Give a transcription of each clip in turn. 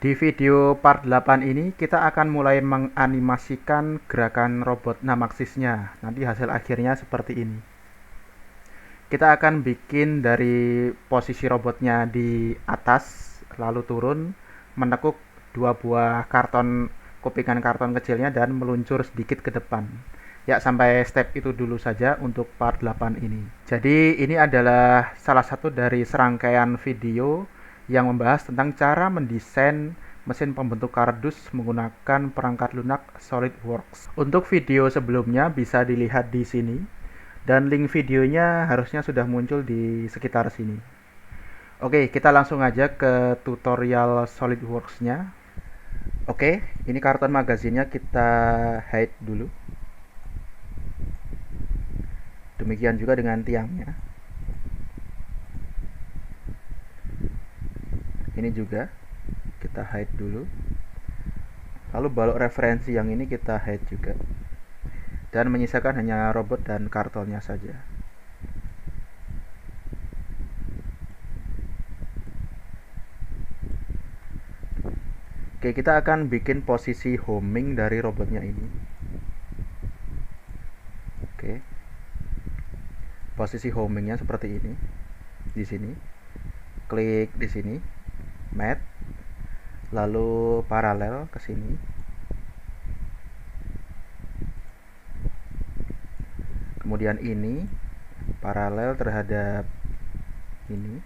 Di video part 8 ini kita akan mulai menganimasikan gerakan robot Namaxisnya. Nanti hasil akhirnya seperti ini. Kita akan bikin dari posisi robotnya di atas, lalu turun, menekuk dua buah karton, kupingan karton kecilnya dan meluncur sedikit ke depan. Ya, sampai step itu dulu saja untuk part 8 ini. Jadi ini adalah salah satu dari serangkaian video yang membahas tentang cara mendesain mesin pembentuk kardus menggunakan perangkat lunak SolidWorks. Untuk video sebelumnya bisa dilihat di sini dan link videonya harusnya sudah muncul di sekitar sini. Oke, kita langsung aja ke tutorial SolidWorks-nya. Oke, ini karton magazinnya kita hide dulu. Demikian juga dengan tiangnya. Ini juga kita hide dulu. Lalu balok referensi yang ini kita hide juga. Dan menyisakan hanya robot dan kartonnya saja. Oke, kita akan bikin posisi homing dari robotnya ini. Oke. Posisi homingnya seperti ini. Di sini. Klik di sini. Mat. Lalu paralel ke sini. Kemudian ini paralel terhadap ini.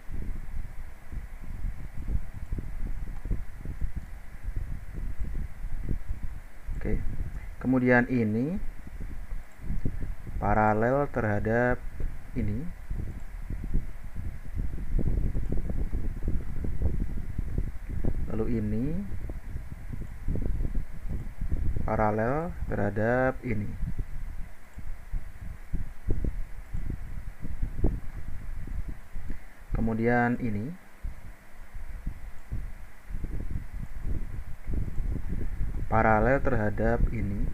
Oke. Kemudian ini paralel terhadap ini. Lalu ini paralel terhadap ini. Kemudian ini paralel terhadap ini.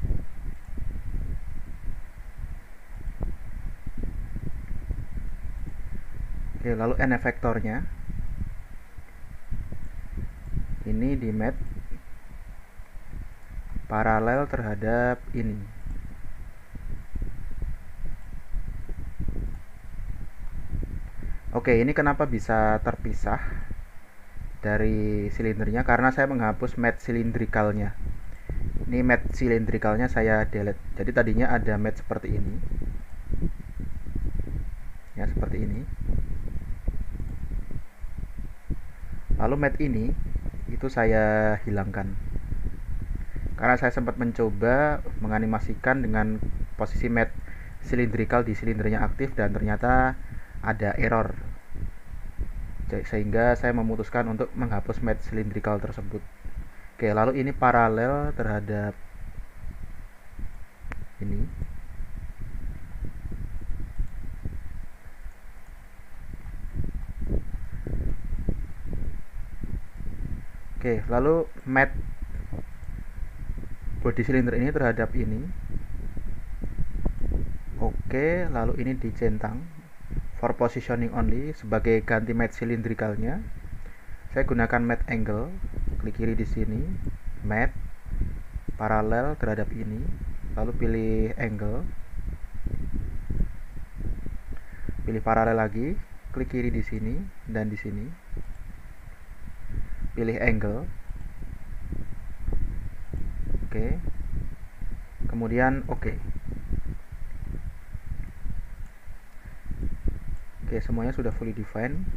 Oke, lalu n efektornya ini di mat paralel terhadap ini. Oke, ini kenapa bisa terpisah dari silindernya? Karena saya menghapus mat silindrikalnya. Ini mat silindrikalnya saya delete. Jadi tadinya ada mat seperti ini. Ya, seperti ini. Lalu mat ini itu saya hilangkan. Karena saya sempat mencoba menganimasikan dengan posisi mat silindrikal di silindernya aktif dan ternyata ada error. Sehingga saya memutuskan untuk menghapus mat silindrikal tersebut. Oke, lalu ini paralel terhadap ini. Oke, lalu mat body cylinder ini terhadap ini. Oke, lalu ini dicentang for positioning only sebagai ganti mat silindrikalnya. Saya gunakan mat angle, klik kiri di sini, mat paralel terhadap ini, lalu pilih angle, pilih paralel lagi, klik kiri di sini dan di sini, pilih angle. Oke. Kemudian oke. Oke, semuanya sudah fully define.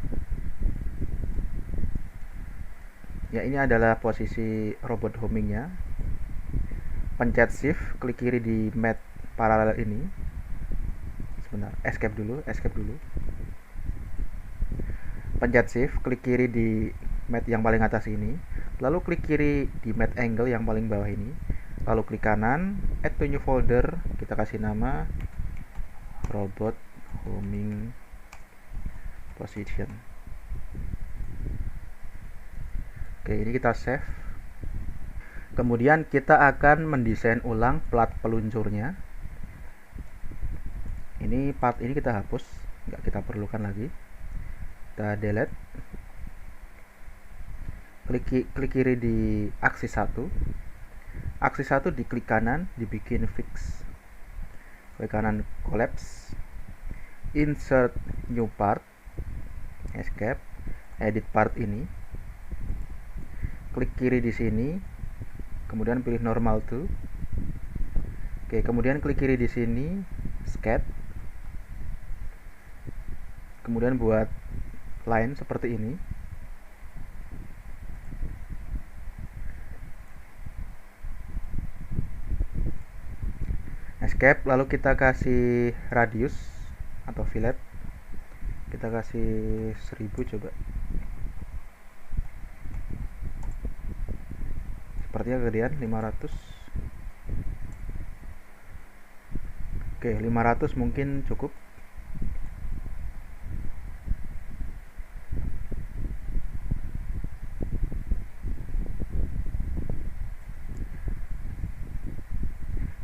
Ya, ini adalah posisi robot homingnya. Pencet shift, klik kiri di mat paralel ini. Sebentar, escape dulu. Pencet shift, klik kiri di mat yang paling atas ini. Lalu klik kiri di mat angle yang paling bawah ini. Lalu klik kanan, add to new folder. Kita kasih nama robot homing position. Oke, ini kita save. Kemudian kita akan mendesain ulang plat peluncurnya. Ini part ini kita hapus, nggak kita perlukan lagi. Kita delete. klik kiri di aksis 1. Aksis 1 diklik kanan, dibikin fix. Klik kanan collapse. Insert new part. Escape. Edit part ini. Klik kiri di sini. Kemudian pilih normal to. Oke, kemudian klik kiri di sini, sketch. Kemudian buat line seperti ini. Escape, lalu kita kasih radius atau fillet. Kita kasih 1000 coba. Sepertinya kegedean 500. Oke, 500 mungkin cukup.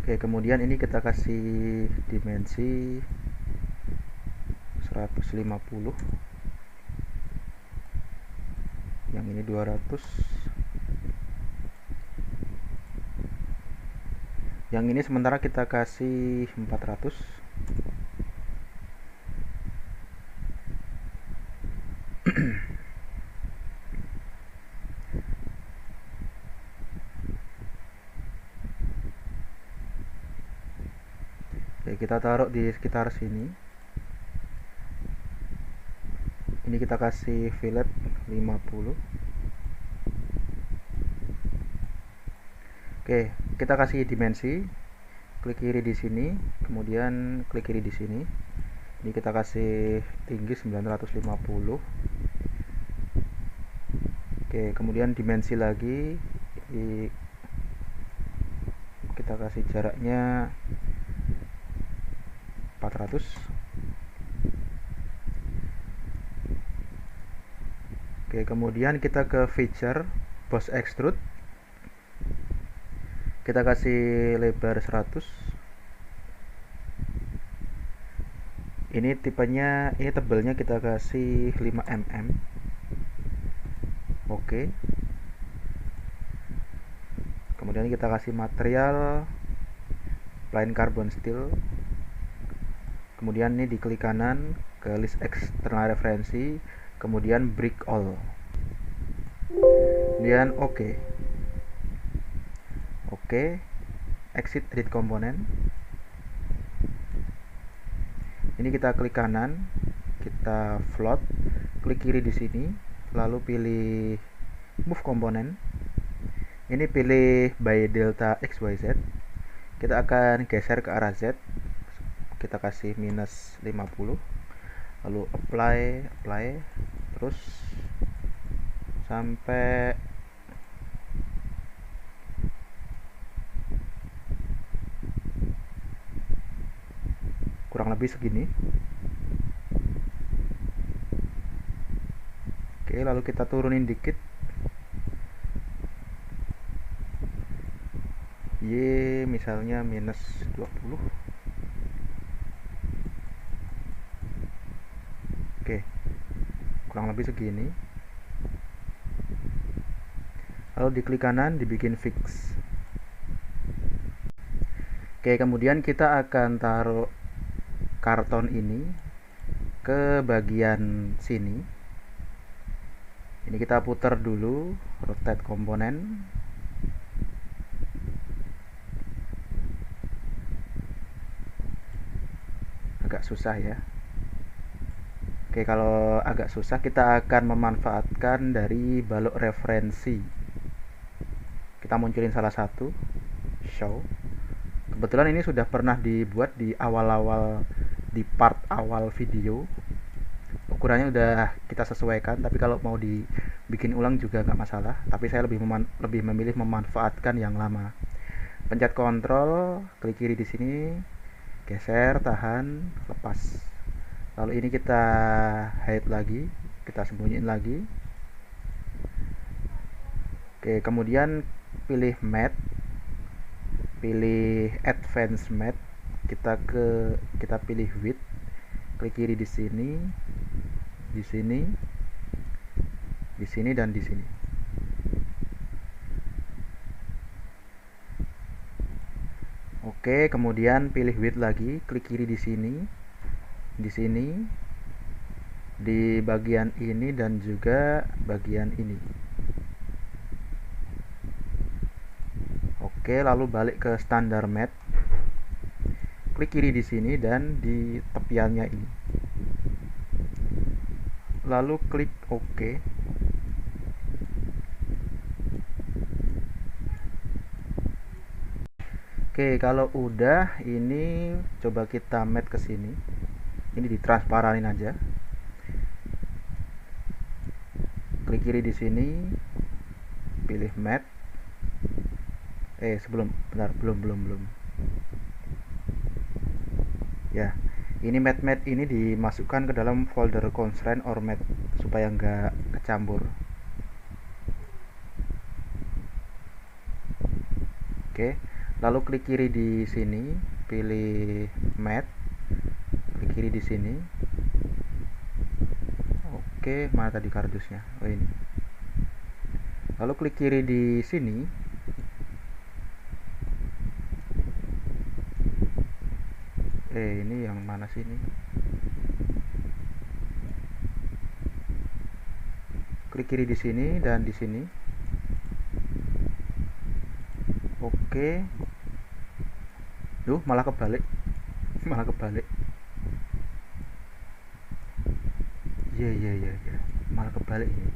Oke, kemudian ini kita kasih dimensi 150. Yang ini 200. Yang ini sementara kita kasih 400. Oke, kita taruh di sekitar sini. Ini kita kasih fillet 50. Oke, kita kasih dimensi. Klik kiri di sini, kemudian klik kiri di sini. Ini kita kasih tinggi 950. Oke, kemudian dimensi lagi. Kita kasih jaraknya 400. Oke, kemudian kita ke feature boss extrude. Kita kasih lebar 100. Ini tipenya, ini tebelnya kita kasih 5 mm. Oke. Kemudian kita kasih material plain carbon steel. Kemudian ini diklik kanan ke list eksternal referensi, kemudian break all. Kemudian oke. Oke, exit edit komponen. Ini kita klik kanan, kita float, klik kiri di sini, lalu pilih move komponen. Ini pilih by delta XYZ. Kita akan geser ke arah Z. Kita kasih minus 50. Lalu apply, terus sampai kurang lebih segini. Oke, lalu kita turunin dikit. Y misalnya minus 20. Oke, kurang lebih segini. Lalu diklik kanan, dibikin fix. Oke, kemudian kita akan taruh karton ini ke bagian sini. Ini kita putar dulu, rotate komponen. Agak susah ya. Oke, kalau agak susah kita akan memanfaatkan dari balok referensi. Kita munculin salah satu, show. Kebetulan ini sudah pernah dibuat di awal-awal, di part awal video. Ukurannya udah kita sesuaikan, tapi kalau mau dibikin ulang juga nggak masalah. Tapi saya lebih memilih memanfaatkan yang lama. Pencet Ctrl, klik kiri di sini, geser, tahan, lepas. Lalu ini kita hide lagi, kita sembunyiin lagi. Oke, kemudian pilih matte, pilih advanced matte, kita pilih width, klik kiri di sini, di sini, di sini, dan di sini. Oke, kemudian pilih width lagi, klik kiri di sini, di bagian ini dan juga bagian ini. Oke, lalu balik ke standar matte. Klik kiri di sini dan di tepiannya ini. Lalu klik OK. Oke, kalau udah ini coba kita matte ke sini. Ini ditransparanin aja. Klik kiri di sini, pilih matte. Belum. Ya, ini matte ini dimasukkan ke dalam folder constraint or matte supaya nggak kecampur. Oke, lalu klik kiri di sini, pilih matte, klik kiri di sini. Oke, mana tadi kardusnya? Oh, ini. Lalu klik kiri di sini. Ini yang mana sih ini? Klik kiri di sini dan di sini. Oke. Malah kebalik. Iya. Malah kebalik ini.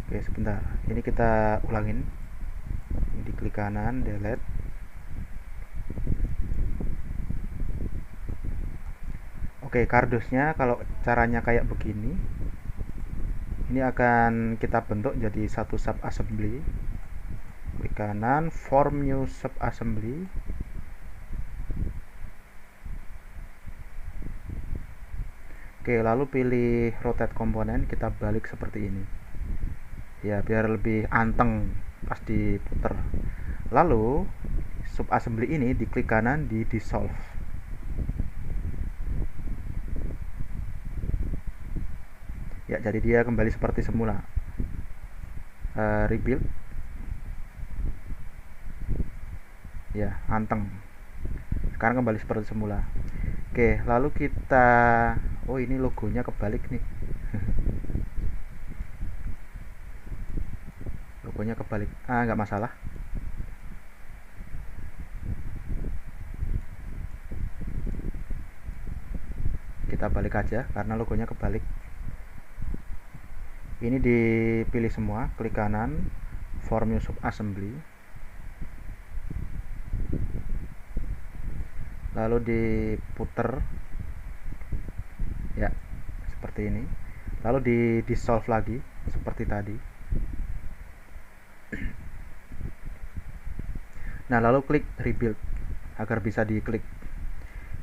Oke, sebentar. Ini kita ulangin. Ini diklik kanan, delete. Oke, kardusnya kalau caranya kayak begini. Ini akan kita bentuk jadi satu sub assembly. Klik kanan, form new sub assembly. Oke, lalu pilih rotate komponen, kita balik seperti ini. Ya, biar lebih anteng pas diputer. Lalu sub assembly ini diklik kanan, di dissolve. Ya, jadi dia kembali seperti semula. Rebuild. Ya, anteng. Sekarang kembali seperti semula. Oke, lalu kita ini logonya kebalik nih. Logonya kebalik. Nggak masalah. Kita balik aja karena logonya kebalik. Ini dipilih semua, klik kanan, form new sub assembly. Lalu diputer. Ya, seperti ini. Lalu di dissolve lagi seperti tadi. Nah, lalu klik rebuild agar bisa diklik.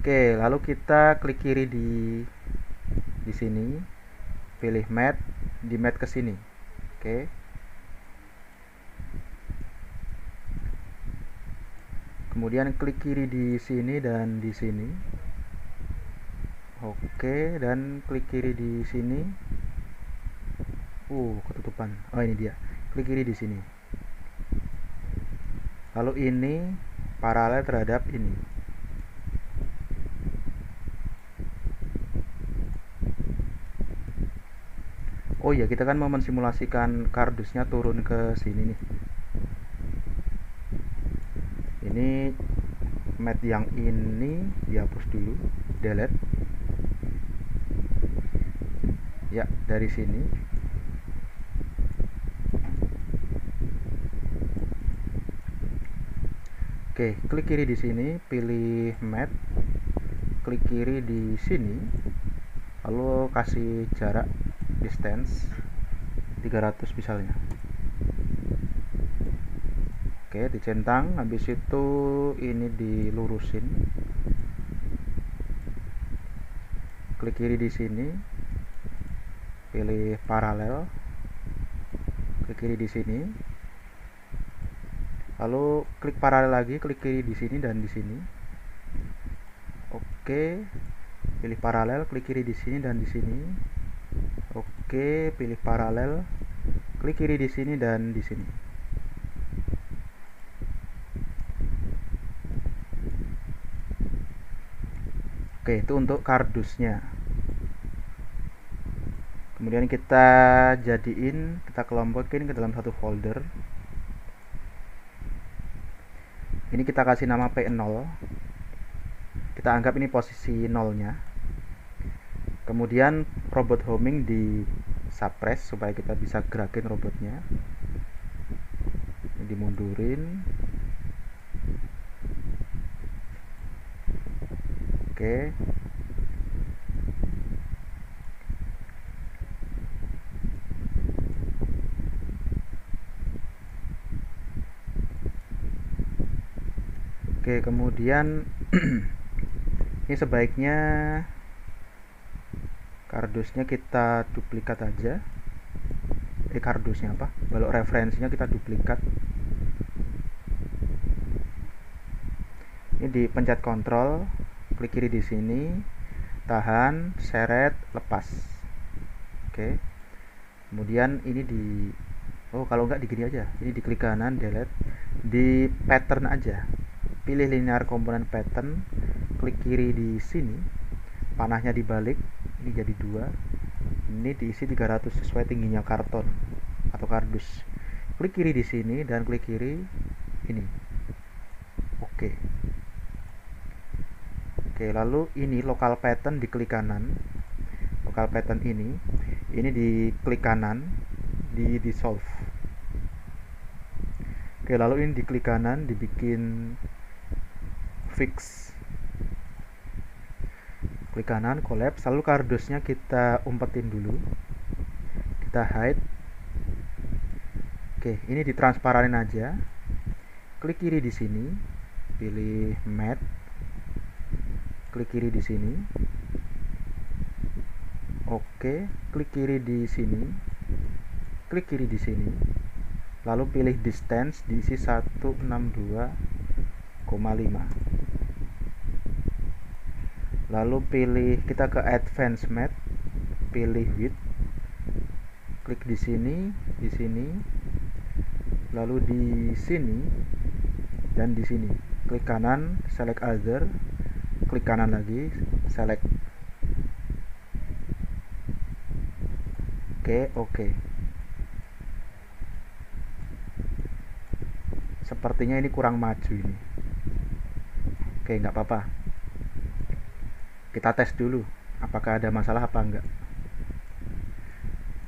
Oke, lalu kita klik kiri di sini, pilih matte, di matte ke sini. Oke. Kemudian klik kiri di sini dan di sini. Oke, dan klik kiri di sini. Ketutupan. Oh, ini dia. Klik kiri di sini. Lalu ini paralel terhadap ini. Oh iya, kita kan mau mensimulasikan kardusnya turun ke sini nih. Ini matte yang ini dihapus dulu, delete. Ya, dari sini. Oke, klik kiri di sini, pilih matte, klik kiri di sini, lalu kasih jarak distance 300 misalnya. Oke, dicentang, habis itu ini dilurusin. Klik kiri di sini, pilih paralel, klik kiri di sini. Lalu klik paralel lagi, klik kiri di sini dan di sini. Oke, pilih paralel, klik kiri di sini dan di sini. Oke, pilih paralel, klik kiri di sini dan di sini. Oke, itu untuk kardusnya. Kemudian kita kita kelompokin ke dalam satu folder. Ini kita kasih nama P0. Kita anggap ini posisi nolnya. Kemudian robot homing di suppress supaya kita bisa gerakin robotnya. Ini dimundurin. Oke. Oke, kemudian ini sebaiknya kardusnya kita duplikat aja. Kardusnya apa? Balok referensinya kita duplikat. Ini dipencet kontrol, klik kiri di sini, tahan, seret, lepas. Oke. Kemudian ini kalau enggak di gini aja. Ini diklik kanan, delete, di pattern aja. Pilih linear component pattern, klik kiri di sini, panahnya dibalik, ini jadi 2. Ini diisi 300 sesuai tingginya karton atau kardus. Klik kiri di sini dan klik kiri ini. Oke. Oke, lalu ini local pattern diklik kanan. Local pattern ini diklik kanan, di dissolve. Oke, lalu ini diklik kanan, dibikin fix. Klik kanan, collapse. Lalu kardusnya kita umpetin dulu. Kita hide. Oke, ini ditransparanin aja. Klik kiri di sini, pilih matte. Klik kiri di sini. Oke, klik kiri di sini. Klik kiri di sini. Lalu pilih distance, diisi 162,5. Lalu kita ke advanced matte, pilih width. Klik di sini, lalu di sini dan di sini. Klik kanan, select other. Klik kanan lagi, select. Oke. Sepertinya ini kurang maju ini. Oke, nggak apa-apa. Kita tes dulu apakah ada masalah apa enggak.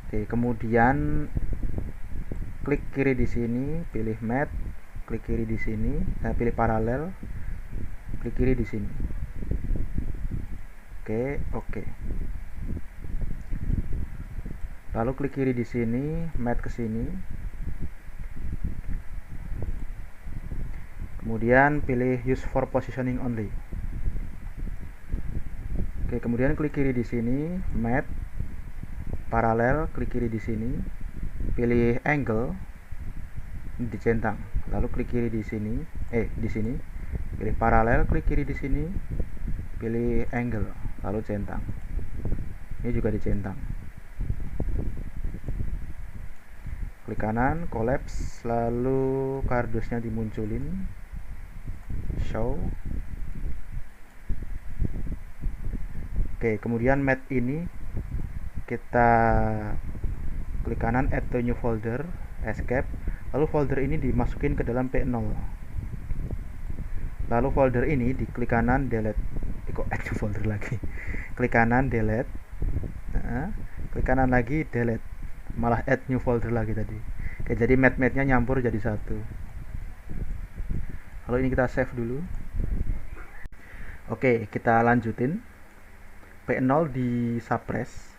Oke, kemudian klik kiri di sini, pilih matte, klik kiri di sini, pilih paralel, klik kiri di sini. Oke. Lalu klik kiri di sini, matte ke sini. Kemudian pilih use for positioning only. Oke, kemudian klik kiri di sini, matte, paralel, klik kiri di sini, pilih angle, dicentang. Lalu klik kiri di sini, di sini, pilih paralel, klik kiri di sini, pilih angle, lalu centang. Ini juga dicentang. Klik kanan, collapse, lalu kardusnya dimunculin, show. Oke, kemudian matte ini kita klik kanan, add to new folder, escape. Lalu folder ini dimasukin ke dalam P0. Lalu folder ini diklik kanan, delete. Add new folder lagi. Klik kanan, delete. Klik kanan lagi, delete. Malah add new folder lagi tadi. Oke, jadi matte-nya nyampur jadi satu. Lalu ini kita save dulu. Oke, kita lanjutin. P0 di suppress.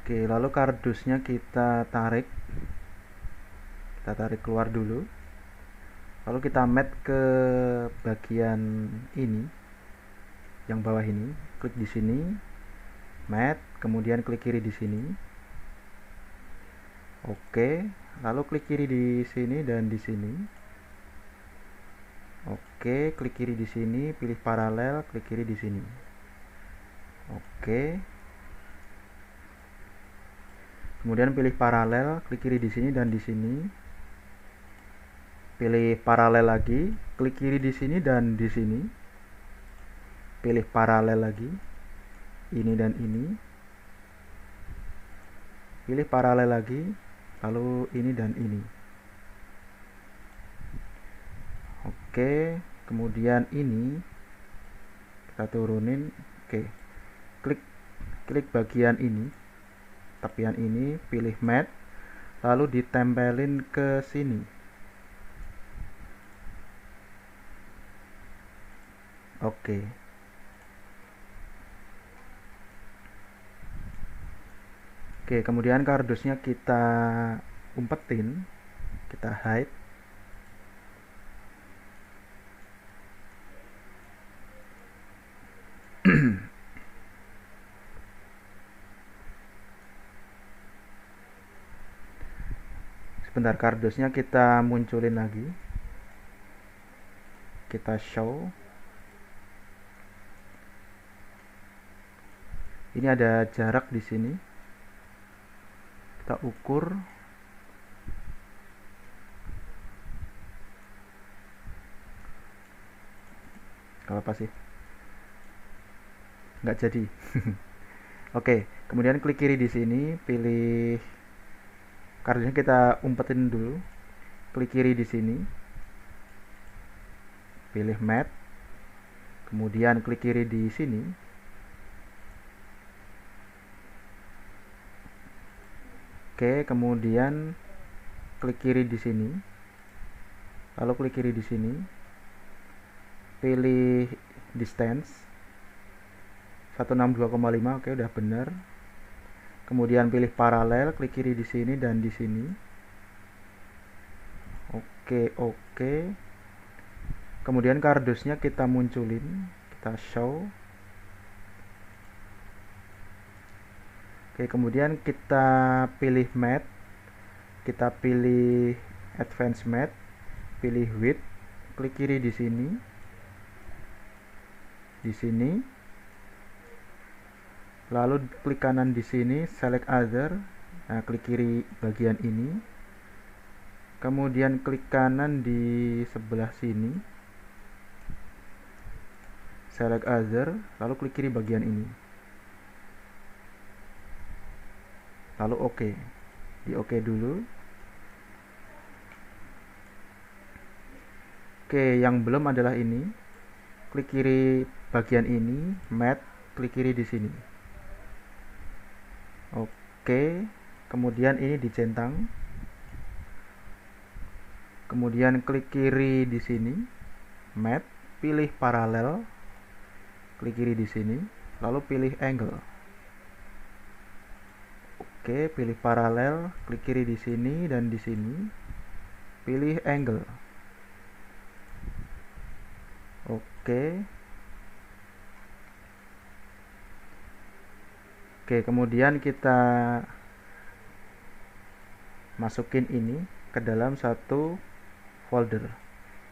Oke, lalu kardusnya kita tarik keluar dulu. Lalu kita matte ke bagian ini, yang bawah ini. Klik di sini, matte, kemudian klik kiri di sini. Oke, lalu klik kiri di sini dan di sini. Oke, klik kiri di sini, pilih paralel, klik kiri di sini. Oke. Kemudian pilih paralel, klik kiri di sini dan di sini. Pilih paralel lagi, klik kiri di sini dan di sini. Pilih paralel lagi, ini dan ini. Pilih paralel lagi, lalu ini dan ini. Oke, kemudian ini kita turunin. Oke, klik bagian ini, tepian ini, pilih matte, lalu ditempelin ke sini. Oke. Oke, kemudian kardusnya kita umpetin, kita hide. Sebentar, kardusnya kita munculin lagi. Kita show. Ini ada jarak di sini. Kita ukur. Gak apa sih? Nggak jadi. Oke, kemudian klik kiri di sini, pilih kardusnya kita umpetin dulu. Klik kiri di sini. Pilih matte. Kemudian klik kiri di sini. Oke, kemudian klik kiri di sini. Lalu klik kiri di sini. Pilih distance 162,5. Oke, udah benar. Kemudian pilih paralel, klik kiri di sini dan di sini. Oke. Kemudian kardusnya kita munculin, kita show. Oke, kemudian kita pilih matte, kita pilih advanced matte, pilih width, klik kiri di sini, lalu klik kanan di sini, select other. Nah, klik kiri bagian ini, kemudian klik kanan di sebelah sini, select other, lalu klik kiri bagian ini, lalu oke. Di oke dulu. Oke, yang belum adalah ini. Klik kiri bagian ini, matte, klik kiri di sini. Oke, kemudian ini dicentang. Kemudian klik kiri di sini, matte, pilih paralel, klik kiri di sini, lalu pilih angle. Oke, pilih paralel, klik kiri di sini dan di sini, pilih angle. Oke. Oke, kemudian kita masukin ini ke dalam satu folder.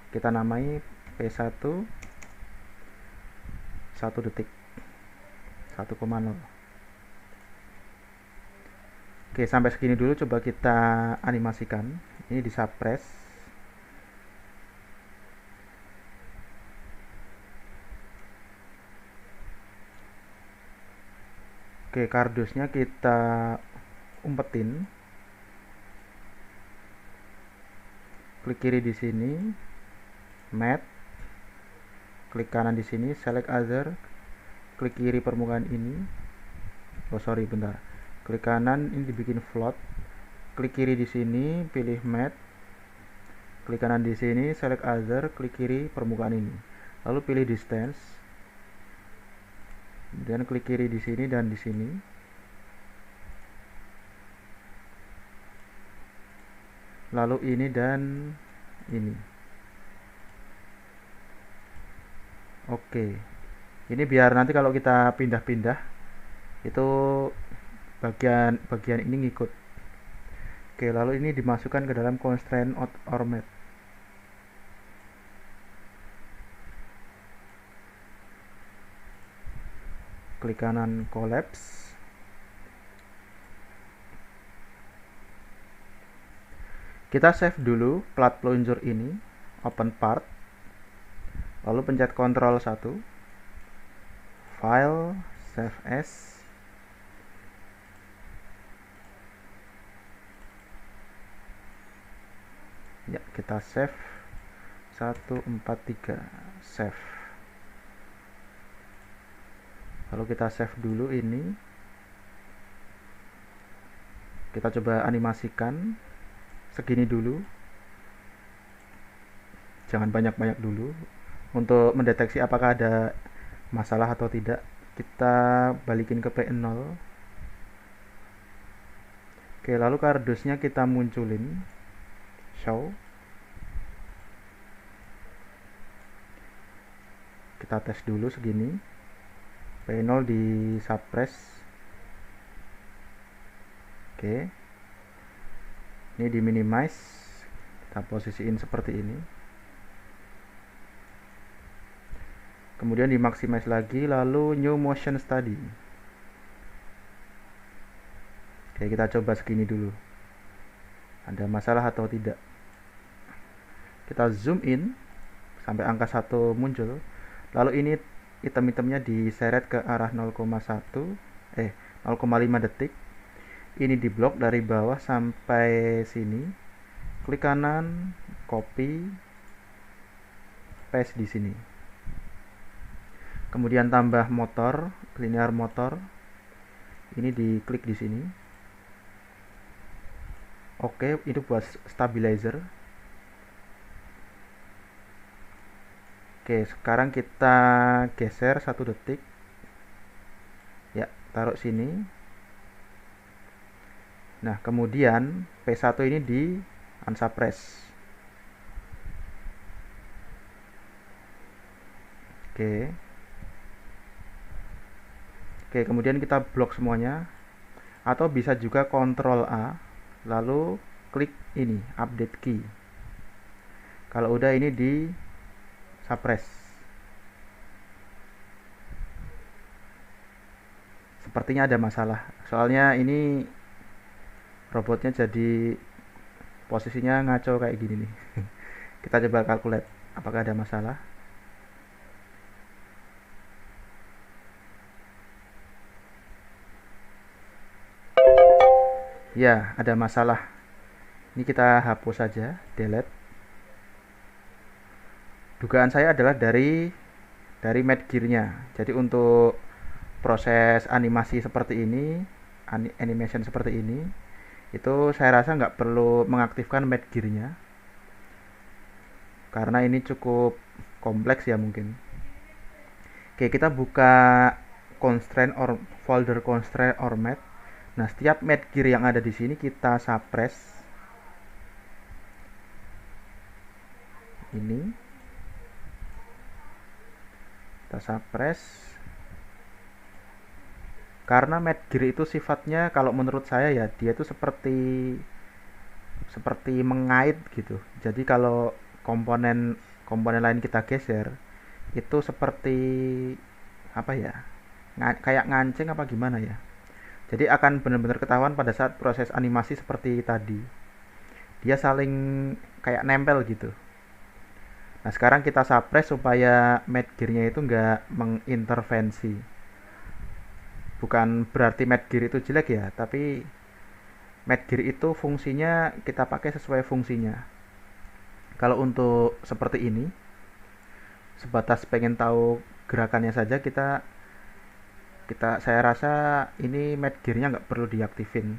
Kita namai P1 1 detik 1,0. Oke, sampai segini dulu, coba kita animasikan. Ini di suppress. Oke, kardusnya kita umpetin. Klik kiri di sini, matte. Klik kanan di sini, select other. Klik kiri permukaan ini. Oh, sorry, bentar. Klik kanan, ini dibikin float. Klik kiri di sini, pilih matte. Klik kanan di sini, select other, klik kiri permukaan ini. Lalu pilih distance. Kemudian klik kiri di sini dan di sini. Lalu ini dan ini. Oke. Ini biar nanti kalau kita pindah-pindah itu bagian ini ngikut. Oke, lalu ini dimasukkan ke dalam constraint or matte. Klik kanan collapse. Kita save dulu plat peluncur ini, open part, lalu pencet Ctrl 1, file, save as. Ya, kita save 143, save. Lalu kita save dulu ini. Kita coba animasikan segini dulu. Jangan banyak-banyak dulu untuk mendeteksi apakah ada masalah atau tidak. Kita balikin ke P0. Oke, lalu kardusnya kita munculin, show. Kita tes dulu segini. P0 di suppress. Oke, ini di minimize, kita posisiin seperti ini, kemudian di maximize lagi, lalu new motion study. Oke, kita coba segini dulu, ada masalah atau tidak. Kita zoom in sampai angka 1 muncul, lalu ini item-itemnya diseret ke arah 0,5 detik. Ini diblok dari bawah sampai sini. Klik kanan, copy, paste di sini. Kemudian tambah motor, linear motor. Ini diklik di sini. Oke, itu buat stabilizer. Oke, sekarang kita geser 1 detik. Ya, taruh sini. Nah, kemudian P1 ini di unsuppress. Oke. Oke, kemudian kita blok semuanya. Atau bisa juga Ctrl A, lalu klik ini, update key. Kalau udah ini di suppress. Sepertinya ada masalah. Soalnya ini robotnya jadi posisinya ngaco kayak gini nih. Kita coba calculate apakah ada masalah. Ya, ada masalah. Ini kita hapus saja, delete. Dugaan saya adalah dari mat gear-nya. Jadi untuk proses animasi seperti ini, animation seperti ini, itu saya rasa nggak perlu mengaktifkan mat gear-nya, karena ini cukup kompleks ya mungkin. Oke, kita buka constraint or folder constraint or mat. Nah, setiap mat gear yang ada di sini kita suppress. Ini kita suppress. Karena mat gear itu sifatnya kalau menurut saya ya, dia itu seperti mengait gitu. Jadi kalau komponen lain kita geser, itu seperti apa ya? Kayak ngancing apa gimana ya? Jadi akan benar-benar ketahuan pada saat proses animasi seperti tadi. Dia saling kayak nempel gitu. Nah, sekarang kita suppress supaya mat gear-nya itu nggak mengintervensi. Bukan berarti mat gear itu jelek ya, tapi mat gear itu fungsinya kita pakai sesuai fungsinya. Kalau untuk seperti ini, sebatas pengen tahu gerakannya saja, saya rasa ini mat gear-nya nggak perlu diaktifin.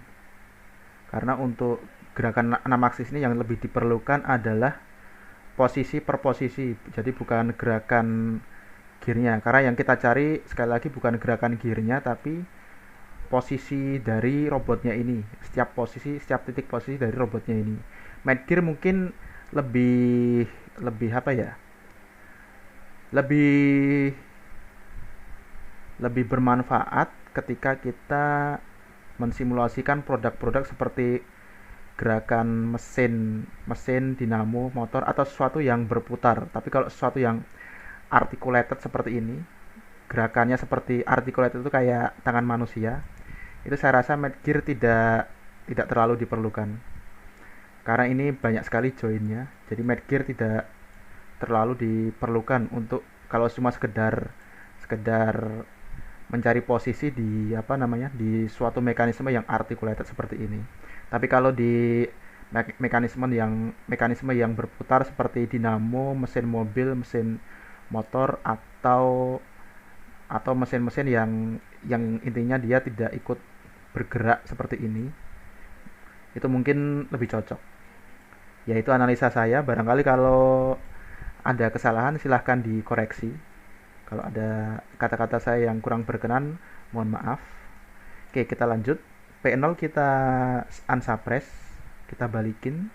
Karena untuk gerakan 6 aksis ini yang lebih diperlukan adalah posisi per posisi, jadi bukan gerakan gearnya. Karena yang kita cari sekali lagi bukan gerakan gearnya, tapi posisi dari robotnya ini, setiap titik posisi dari robotnya ini. Mat gear mungkin lebih apa ya, lebih bermanfaat ketika kita mensimulasikan produk-produk seperti gerakan mesin dinamo, motor, atau sesuatu yang berputar. Tapi kalau sesuatu yang articulated seperti ini, gerakannya seperti articulated itu kayak tangan manusia, itu saya rasa mat gear tidak terlalu diperlukan. karena ini banyak sekali joinnya, jadi Medgear tidak terlalu diperlukan untuk kalau cuma sekedar sekedar mencari posisi di apa namanya di suatu mekanisme yang articulated seperti ini. Tapi kalau di mekanisme yang berputar seperti dinamo, mesin mobil, mesin motor, atau mesin-mesin yang intinya dia tidak ikut bergerak seperti ini, itu mungkin lebih cocok. Yaitu analisa saya, barangkali kalau ada kesalahan silahkan dikoreksi. Kalau ada kata-kata saya yang kurang berkenan, mohon maaf. Oke, kita lanjut. P0 kita unsuppress, kita balikin.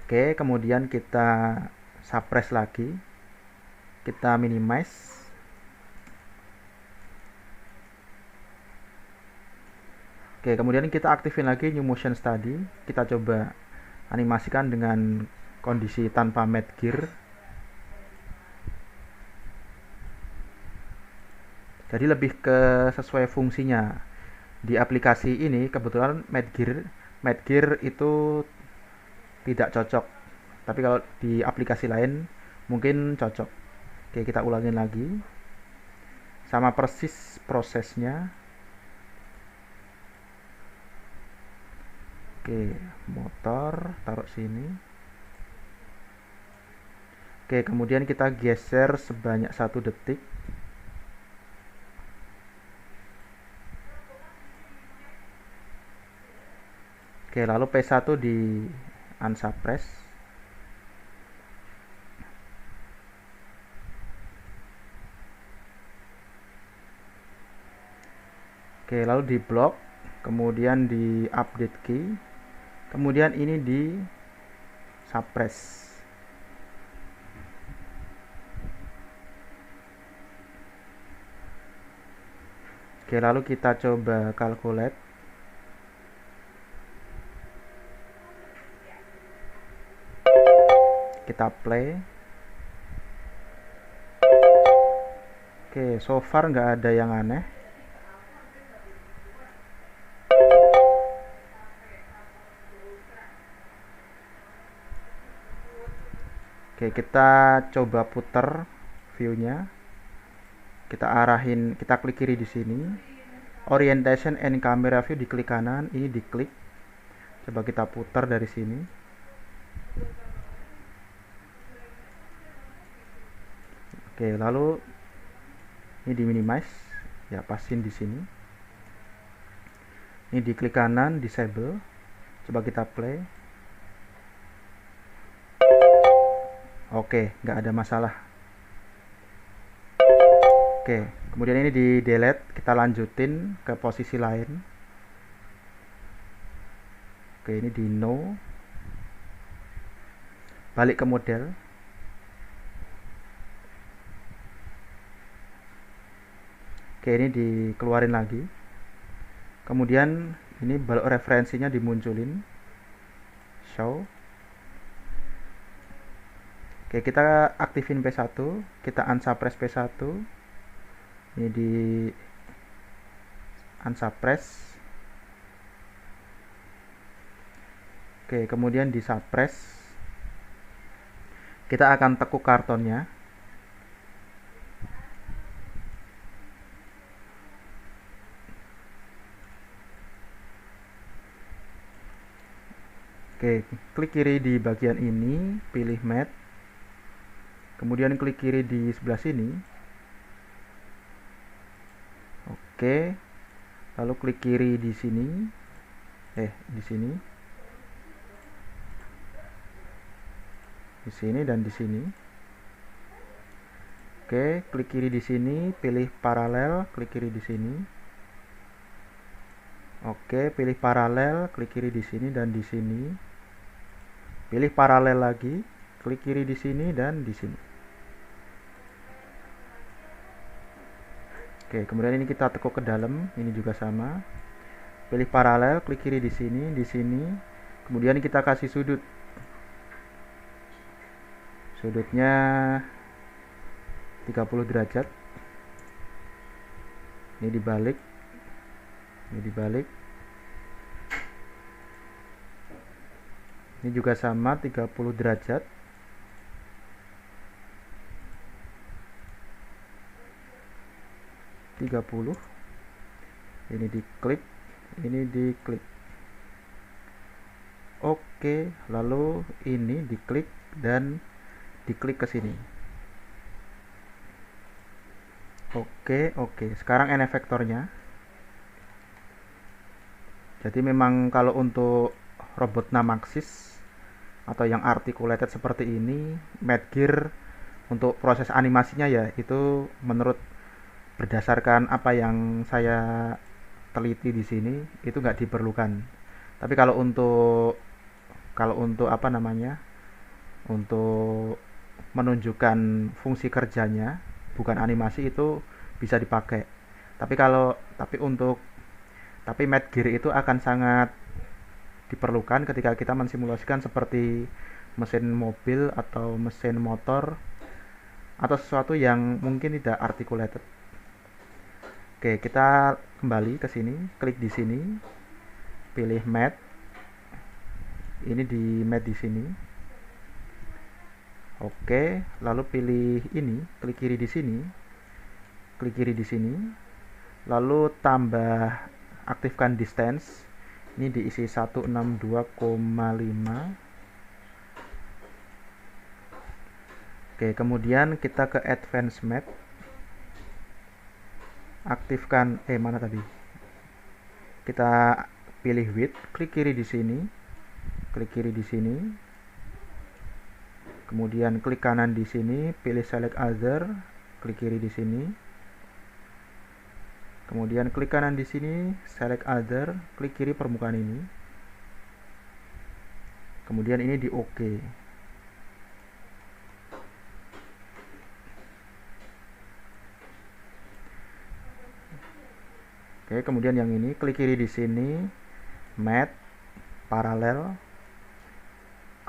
Oke, kemudian kita suppress lagi. Kita minimize. Oke, kemudian kita aktifin lagi new motion study. Kita coba animasikan dengan kondisi tanpa Medgear. Jadi lebih ke sesuai fungsinya. Di aplikasi ini kebetulan Medgear itu tidak cocok. Tapi kalau di aplikasi lain mungkin cocok. Oke, kita ulangin lagi. Sama persis prosesnya. Oke, motor taruh sini. Oke, kemudian kita geser sebanyak 1 detik. Oke, lalu P1 di unsuppress. Oke, lalu di block, kemudian di update key, kemudian ini di suppress. Oke, lalu kita coba calculate. Kita play. Oke, so far nggak ada yang aneh. Oke, kita coba putar view-nya. Kita arahin, kita klik kiri di sini. Orientation and camera view diklik kanan, ini diklik. Coba kita putar dari sini. Oke, lalu ini di minimize, ya pasin di sini. Ini diklik kanan, disable. Coba kita play. Oke, nggak ada masalah. Oke, kemudian ini di delete, kita lanjutin ke posisi lain. Oke, ini di no. Balik ke model. Oke, ini dikeluarin lagi. Kemudian ini balok referensinya dimunculin. Show. Oke, kita aktifin P1, kita unsuppress P1. Ini di unsuppress. Oke, kemudian di suppress. Kita akan tekuk kartonnya. Oke, klik kiri di bagian ini, pilih matte. Kemudian klik kiri di sebelah sini. Oke. Lalu klik kiri di sini. Di sini. Di sini dan di sini. Oke, klik kiri di sini, pilih paralel, klik kiri di sini. Oke, pilih paralel, klik kiri di sini dan di sini. Pilih paralel lagi, klik kiri di sini dan di sini. Oke, kemudian ini kita tekuk ke dalam, ini juga sama. Pilih paralel, klik kiri di sini, di sini. Kemudian kita kasih sudut. Sudutnya 30 derajat. Ini dibalik. Ini dibalik. Ini juga sama 30 derajat. Ini diklik, ini diklik. Oke, lalu ini diklik dan diklik ke sini. Oke. Sekarang n vektornya. Jadi memang kalau untuk robot Namaxis atau yang articulated seperti ini, Medgear untuk proses animasinya ya itu menurut berdasarkan apa yang saya teliti di sini itu nggak diperlukan. Tapi kalau untuk apa namanya, untuk menunjukkan fungsi kerjanya bukan animasi itu bisa dipakai. Tapi Medgear itu akan sangat diperlukan ketika kita mensimulasikan seperti mesin mobil atau mesin motor atau sesuatu yang mungkin tidak articulated. Oke, kita kembali ke sini, klik di sini, pilih matte. Ini di matte di sini. Oke, lalu pilih ini, klik kiri di sini. Klik kiri di sini. Lalu tambah aktifkan distance. Ini diisi 162,5. Oke, kemudian kita ke advance matte. Aktifkan mana tadi? Kita pilih width, klik kiri di sini. Klik kiri di sini. Kemudian klik kanan di sini, pilih select other, klik kiri di sini. Kemudian klik kanan di sini, select other, klik kiri permukaan ini. Kemudian ini di OK. Oke, kemudian yang ini klik kiri di sini, matte, paralel,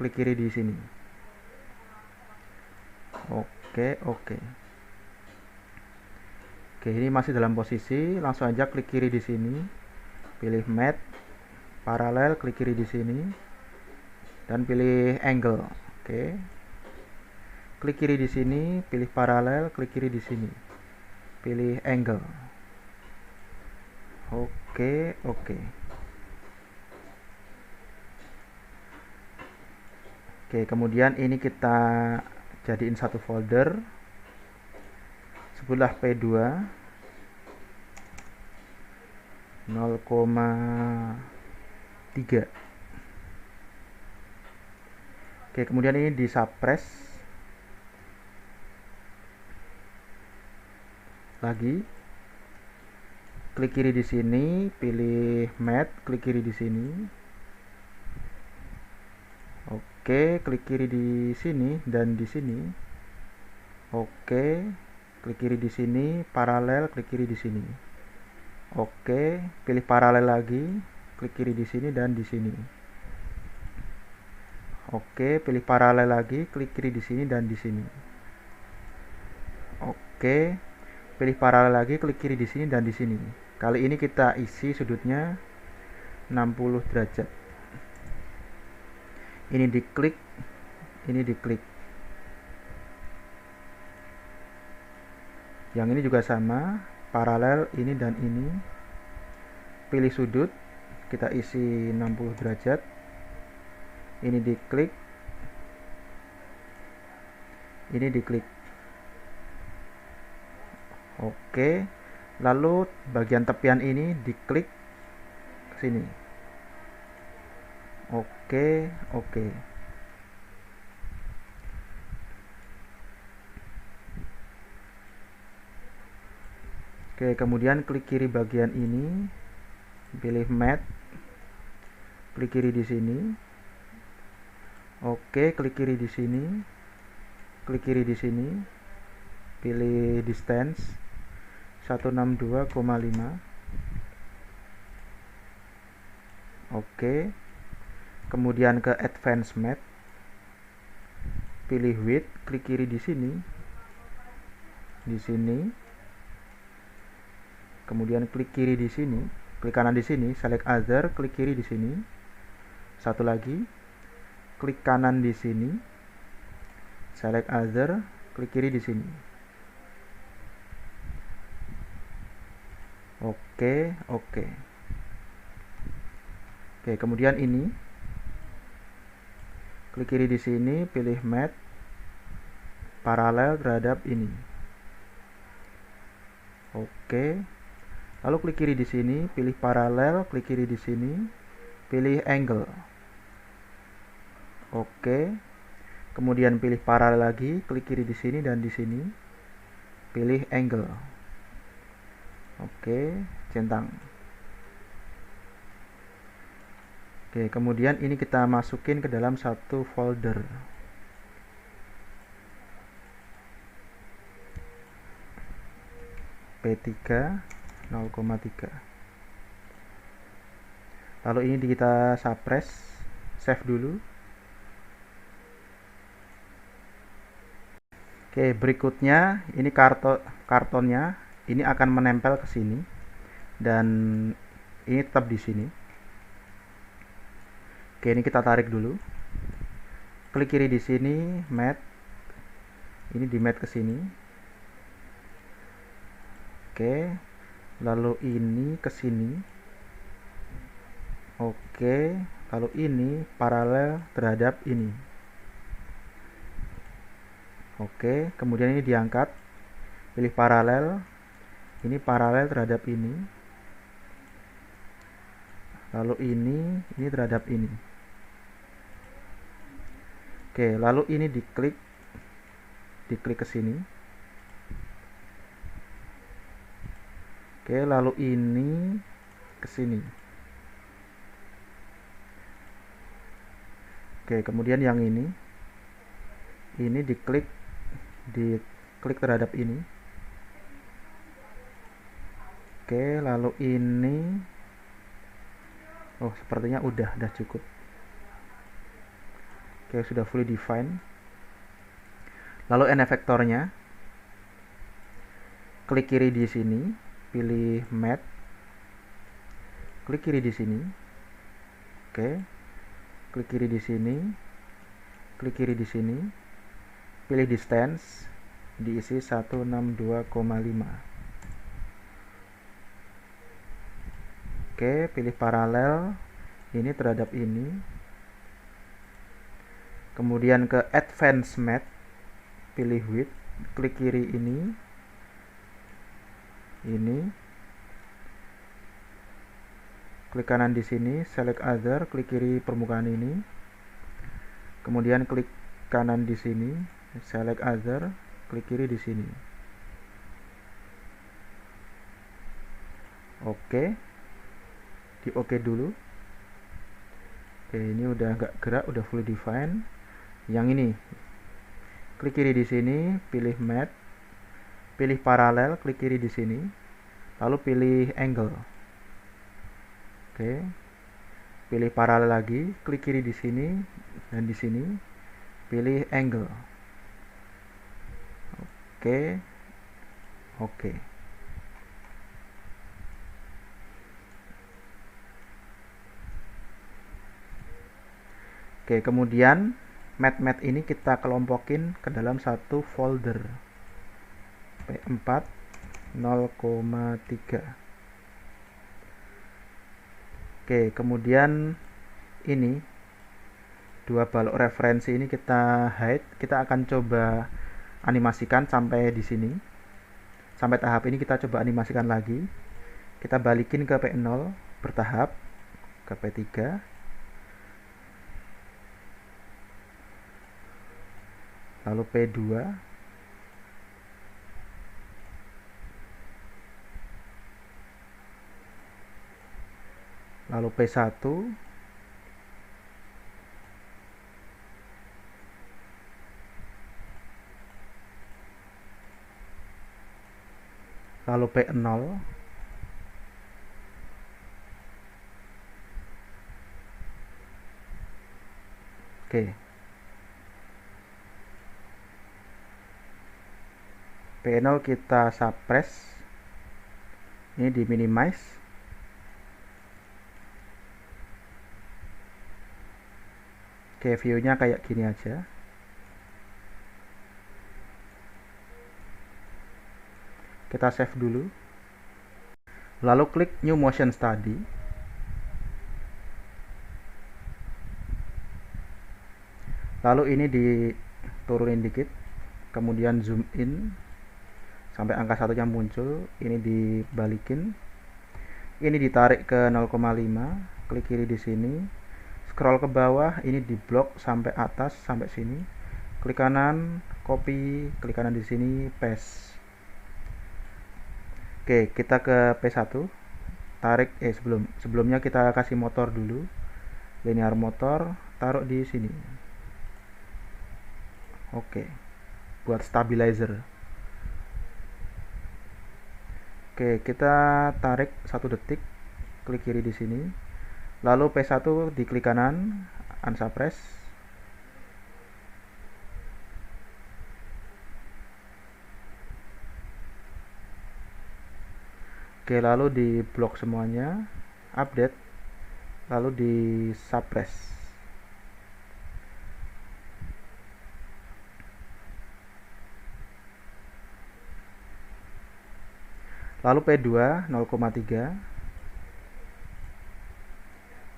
klik kiri di sini. Oke. Oke, ini masih dalam posisi, langsung aja klik kiri di sini, pilih matte, paralel, klik kiri di sini, dan pilih angle. Oke, klik kiri di sini, pilih paralel, klik kiri di sini, pilih angle. Oke. Kemudian ini kita jadiin satu folder, sebutlah P2 0,3. Kemudian ini di suppress lagi, klik kiri di sini, pilih matte, klik kiri di sini. Oke, klik kiri di sini dan di sini. Oke, klik kiri di sini, paralel, klik kiri di sini. Oke, pilih paralel lagi, klik kiri di sini dan di sini. Oke, pilih paralel lagi, klik kiri di sini dan di sini. Oke, pilih paralel lagi, klik kiri di sini dan di sini. Kali ini kita isi sudutnya 60 derajat. Ini diklik, ini diklik. Yang ini juga sama, paralel ini dan ini. Pilih sudut, kita isi 60 derajat. Ini diklik, ini diklik. Oke, lalu bagian tepian ini diklik ke sini. Oke. Kemudian klik kiri bagian ini, pilih matte, klik kiri di sini. Oke, klik kiri di sini, klik kiri di sini, pilih distance 162,5. Oke, kemudian ke advance matte, pilih width, klik kiri di sini, kemudian klik kiri di sini, klik kanan di sini, select other, klik kiri di sini, satu lagi, klik kanan di sini, select other, klik kiri di sini. Oke. Oke, kemudian ini klik kiri di sini, pilih matte paralel terhadap ini. Oke. Lalu klik kiri di sini, pilih paralel, klik kiri di sini, pilih angle. Oke. Kemudian pilih paralel lagi, klik kiri di sini dan di sini, pilih angle. Oke, centang. Oke, kemudian ini kita masukin ke dalam satu folder. P3 0,3. Lalu ini kita suppress, save dulu. Oke, berikutnya ini kartonnya ini akan menempel ke sini dan ini tetap di sini. Oke, ini kita tarik dulu. Klik kiri di sini, matte. Ini di matte ke sini. Oke. Lalu ini ke sini. Oke, lalu ini paralel terhadap ini. Oke, kemudian ini diangkat. Pilih paralel. Ini paralel terhadap ini. Lalu ini terhadap ini. Oke, lalu ini diklik ke sini. Oke, lalu ini ke sini. Oke, kemudian yang ini diklik terhadap ini. Oke, lalu ini sepertinya udah cukup. Oke, sudah fully define. Lalu NF vektornya, klik kiri di sini, pilih matte, klik kiri di sini. Oke, klik kiri di sini, klik kiri di sini, pilih distance, diisi 162,5. Oke, pilih paralel, ini terhadap ini. Kemudian ke advance matte, pilih width, klik kiri ini, klik kanan di sini, select other, klik kiri permukaan ini, kemudian klik kanan di sini, select other, klik kiri di sini. Oke, di oke dulu. Oke, ini udah nggak gerak, udah fully define. Yang ini, klik kiri di sini, pilih matte, pilih paralel, klik kiri di sini, lalu pilih angle. Oke, pilih paralel lagi, klik kiri di sini dan di sini, pilih angle. Oke. Oke, kemudian matte ini kita kelompokin ke dalam satu folder P4 0,3. Oke, kemudian ini dua balok referensi ini kita hide. Kita akan coba animasikan sampai di sini. Sampai tahap ini kita coba animasikan lagi. Kita balikin ke P0 bertahap ke P3. Lalu P2, lalu P1, lalu P0, oke. P0 kita suppress, ini di minimize. Oke, Oke, view-nya kayak gini aja. Kita save dulu. Lalu klik New Motion Study. Lalu ini diturunin dikit. Kemudian zoom in sampai angka 1-nya muncul. Ini dibalikin. Ini ditarik ke 0,5. Klik kiri di sini. Scroll ke bawah, ini di blok sampai atas sampai sini. Klik kanan, copy, klik kanan di sini, paste. Oke, kita ke P1. Tarik sebelumnya kita kasih motor dulu. Linear motor, taruh di sini. Oke. Buat stabilizer. Oke, kita tarik 1 detik. Klik kiri di sini. Lalu P1 diklik kanan, unsuppress. Oke, lalu di blok semuanya, update, lalu di suppress. Lalu P2 0,3.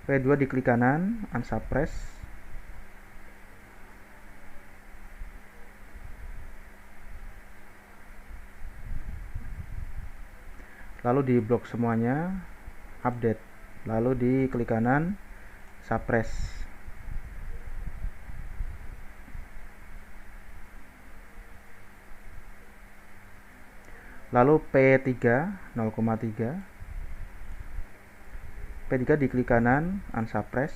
P2 diklik kanan, unsuppress. Lalu di blok semuanya, update. Lalu diklik kanan, suppress. Lalu P3 0,3. P3 diklik kanan, unsuppress.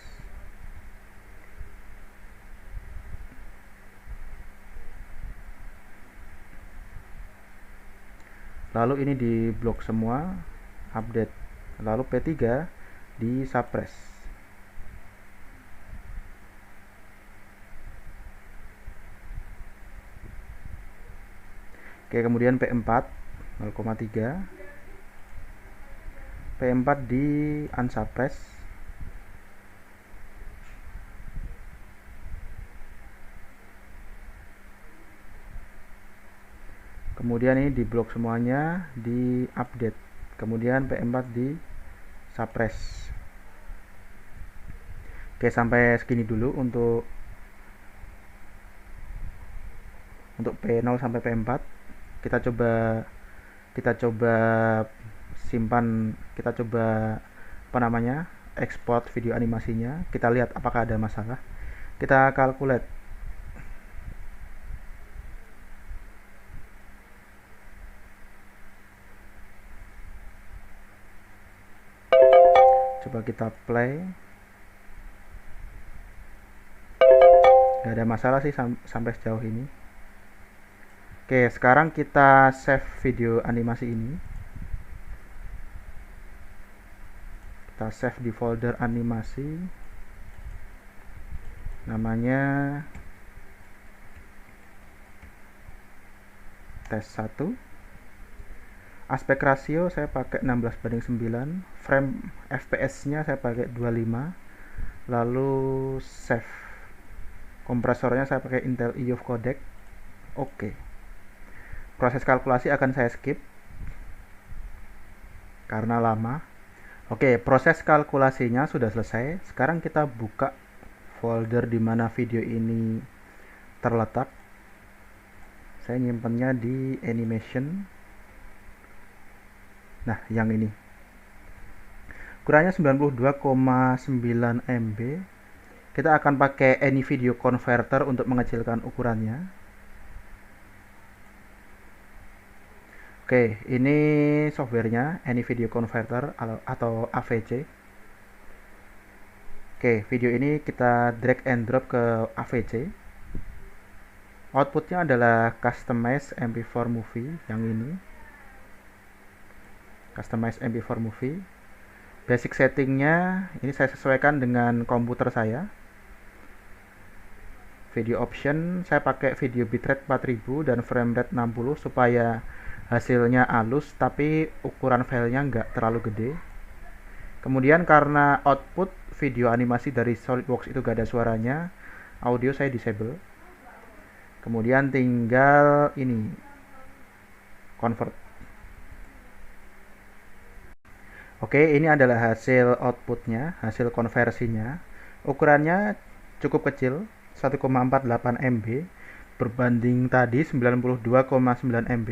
Lalu ini di blok semua, update. Lalu P3 di suppress. Oke, kemudian P4 0,3. P4 di unsuppress. Kemudian ini di blok semuanya, di update. Kemudian P4 di suppress. Oke, sampai segini dulu untuk P0 sampai P4. Kita coba simpan, kita coba export video animasinya. Kita lihat apakah ada masalah. Kita calculate. Coba kita play. Gak ada masalah sih sampai sejauh ini. Oke, sekarang kita save video animasi ini. Kita save di folder animasi. Namanya tes 1. Aspek rasio saya pakai 16:9. Frame FPS-nya saya pakai 25. Lalu save. Kompresornya saya pakai Intel EOF codec. Oke. Proses kalkulasi akan saya skip karena lama. Oke, proses kalkulasinya sudah selesai. Sekarang kita buka folder di mana video ini terletak. Saya nyimpennya di animation. Nah, yang ini. Ukurannya 92,9 MB. Kita akan pakai any video converter untuk mengecilkan ukurannya. Oke, ini softwarenya any video converter atau AVC. Oke, video ini kita drag and drop ke AVC. Outputnya adalah customize MP4 movie yang ini. Customize MP4 movie. Basic settingnya ini saya sesuaikan dengan komputer saya. Video option saya pakai video bitrate 4000 dan frame rate 60 supaya hasilnya halus tapi ukuran filenya nggak terlalu gede. Kemudian karena output video animasi dari SolidWorks itu gak ada suaranya, audio saya disable. Kemudian tinggal ini convert. Oke, ini adalah hasil outputnya, hasil konversinya. Ukurannya cukup kecil, 1,48 MB berbanding tadi 92,9 MB.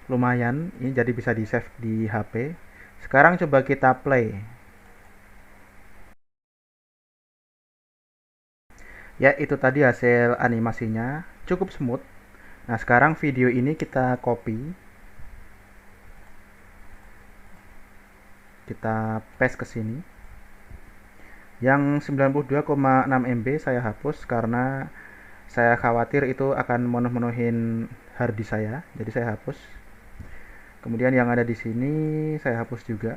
Lumayan, ini jadi bisa di save di HP. Sekarang coba kita play. Ya, itu tadi hasil animasinya, cukup smooth. Nah, sekarang video ini kita copy, kita paste ke sini. Yang 92,6 MB saya hapus karena saya khawatir itu akan menuhin harddisk saya, jadi saya hapus. Kemudian yang ada di sini saya hapus juga.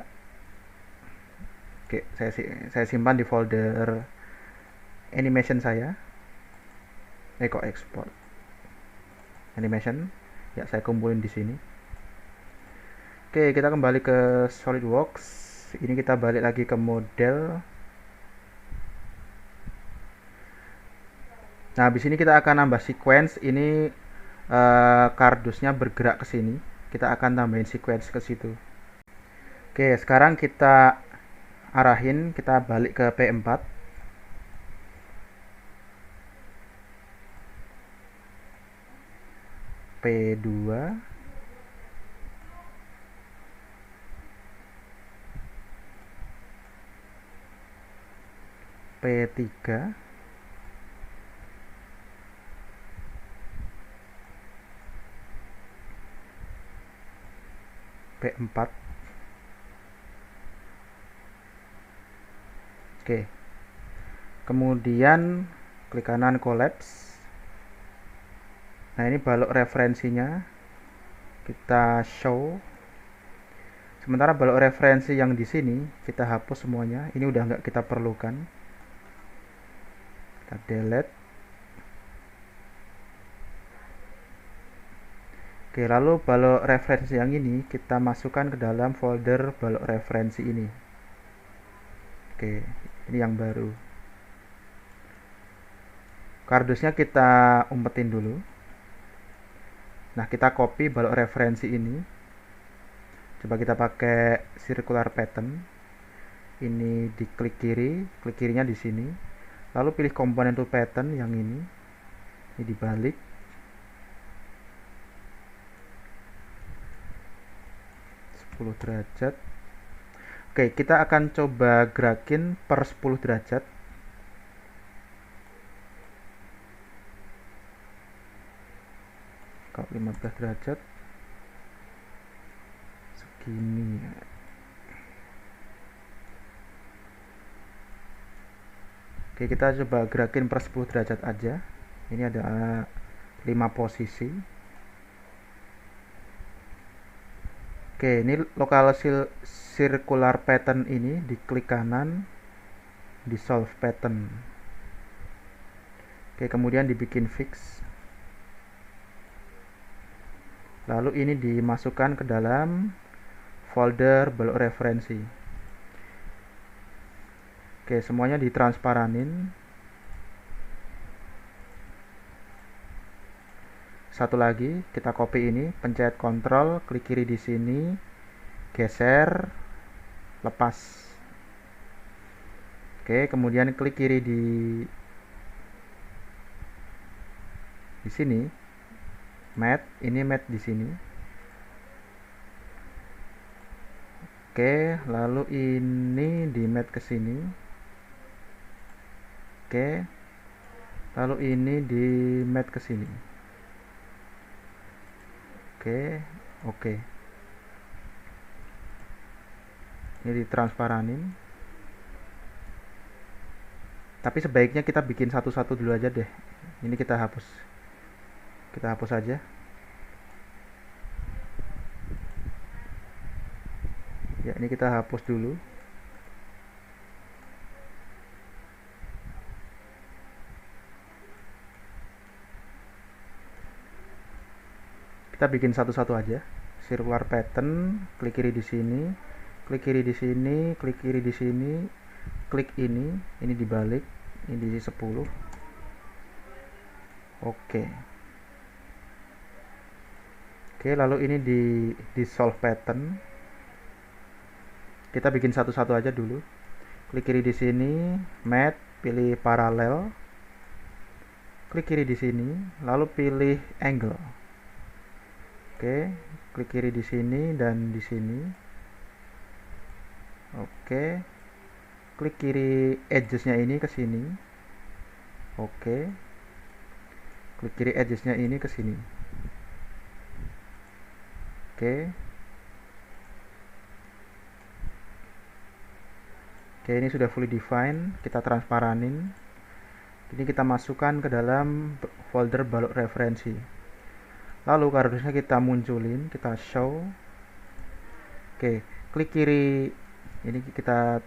Oke, saya simpan di folder animation saya. Kok export animation? Ya, saya kumpulin di sini. Oke, kita kembali ke SolidWorks. Ini kita balik lagi ke model. Nah, habis ini kita akan nambah sequence. Ini kardusnya bergerak ke sini. Kita akan tambahin sequence ke situ. Oke, sekarang kita arahin, kita balik ke P4. P2. P3. P4. Oke. Kemudian klik kanan collapse. Nah, ini balok referensinya kita show. Sementara balok referensi yang di sini kita hapus semuanya. Ini udah nggak kita perlukan. Kita delete. Oke, lalu balok referensi yang ini kita masukkan ke dalam folder balok referensi ini. Oke, ini yang baru. Kardusnya kita umpetin dulu. Nah, kita copy balok referensi ini. Coba kita pakai circular pattern. Ini diklik kiri, klik kirinya di sini. Lalu pilih komponen tool pattern yang ini. Ini dibalik. Derajat. Oke, kita akan coba gerakin per 10 derajat. Kalau 15 derajat segini. Oke, kita coba gerakin per 10 derajat aja. Ini ada 5 posisi. Oke, ini local circular pattern ini diklik kanan, di solve pattern. Oke, kemudian dibikin fix. Lalu ini dimasukkan ke dalam folder balok referensi. Oke, semuanya ditransparanin. Satu lagi, kita copy ini, pencet Ctrl, klik kiri di sini, geser, lepas. Oke, kemudian klik kiri di sini, matte, ini matte di sini. Oke, lalu ini di matte ke sini. Oke, lalu ini di matte ke sini. Oke. Ini ditransparanin. Tapi sebaiknya kita bikin satu-satu dulu aja deh. Ini kita hapus. Kita hapus aja. Ya, ini kita hapus dulu. Kita bikin satu-satu aja. Circular pattern, klik kiri di sini, klik kiri di sini, klik kiri di sini, klik ini dibalik, ini di 10. Oke. Oke, lalu ini di solve pattern. Kita bikin satu-satu aja dulu. Klik kiri di sini, matte, pilih paralel. Klik kiri di sini, lalu pilih angle. Oke, klik kiri di sini dan di sini. Oke. Klik kiri edges-nya ini ke sini. Oke. Klik kiri edges-nya ini ke sini. Oke. Oke, ini sudah fully define, kita transparanin. Ini kita masukkan ke dalam folder balok referensi. Lalu kardusnya kita munculin, kita show. Oke, klik kiri. Ini kita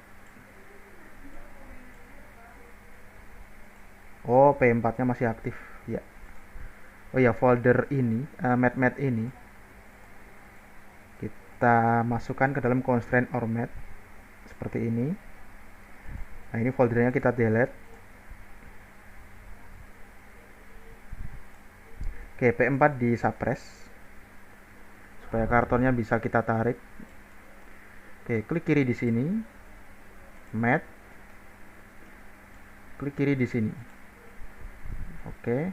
Oh, P4-nya masih aktif, ya. Oh ya, folder ini, mat ini kita masukkan ke dalam constraint or mat seperti ini. Nah, ini foldernya kita delete. Oke, P4 di suppress supaya kartonnya bisa kita tarik. Oke, klik kiri di sini, mat, klik kiri di sini. Oke,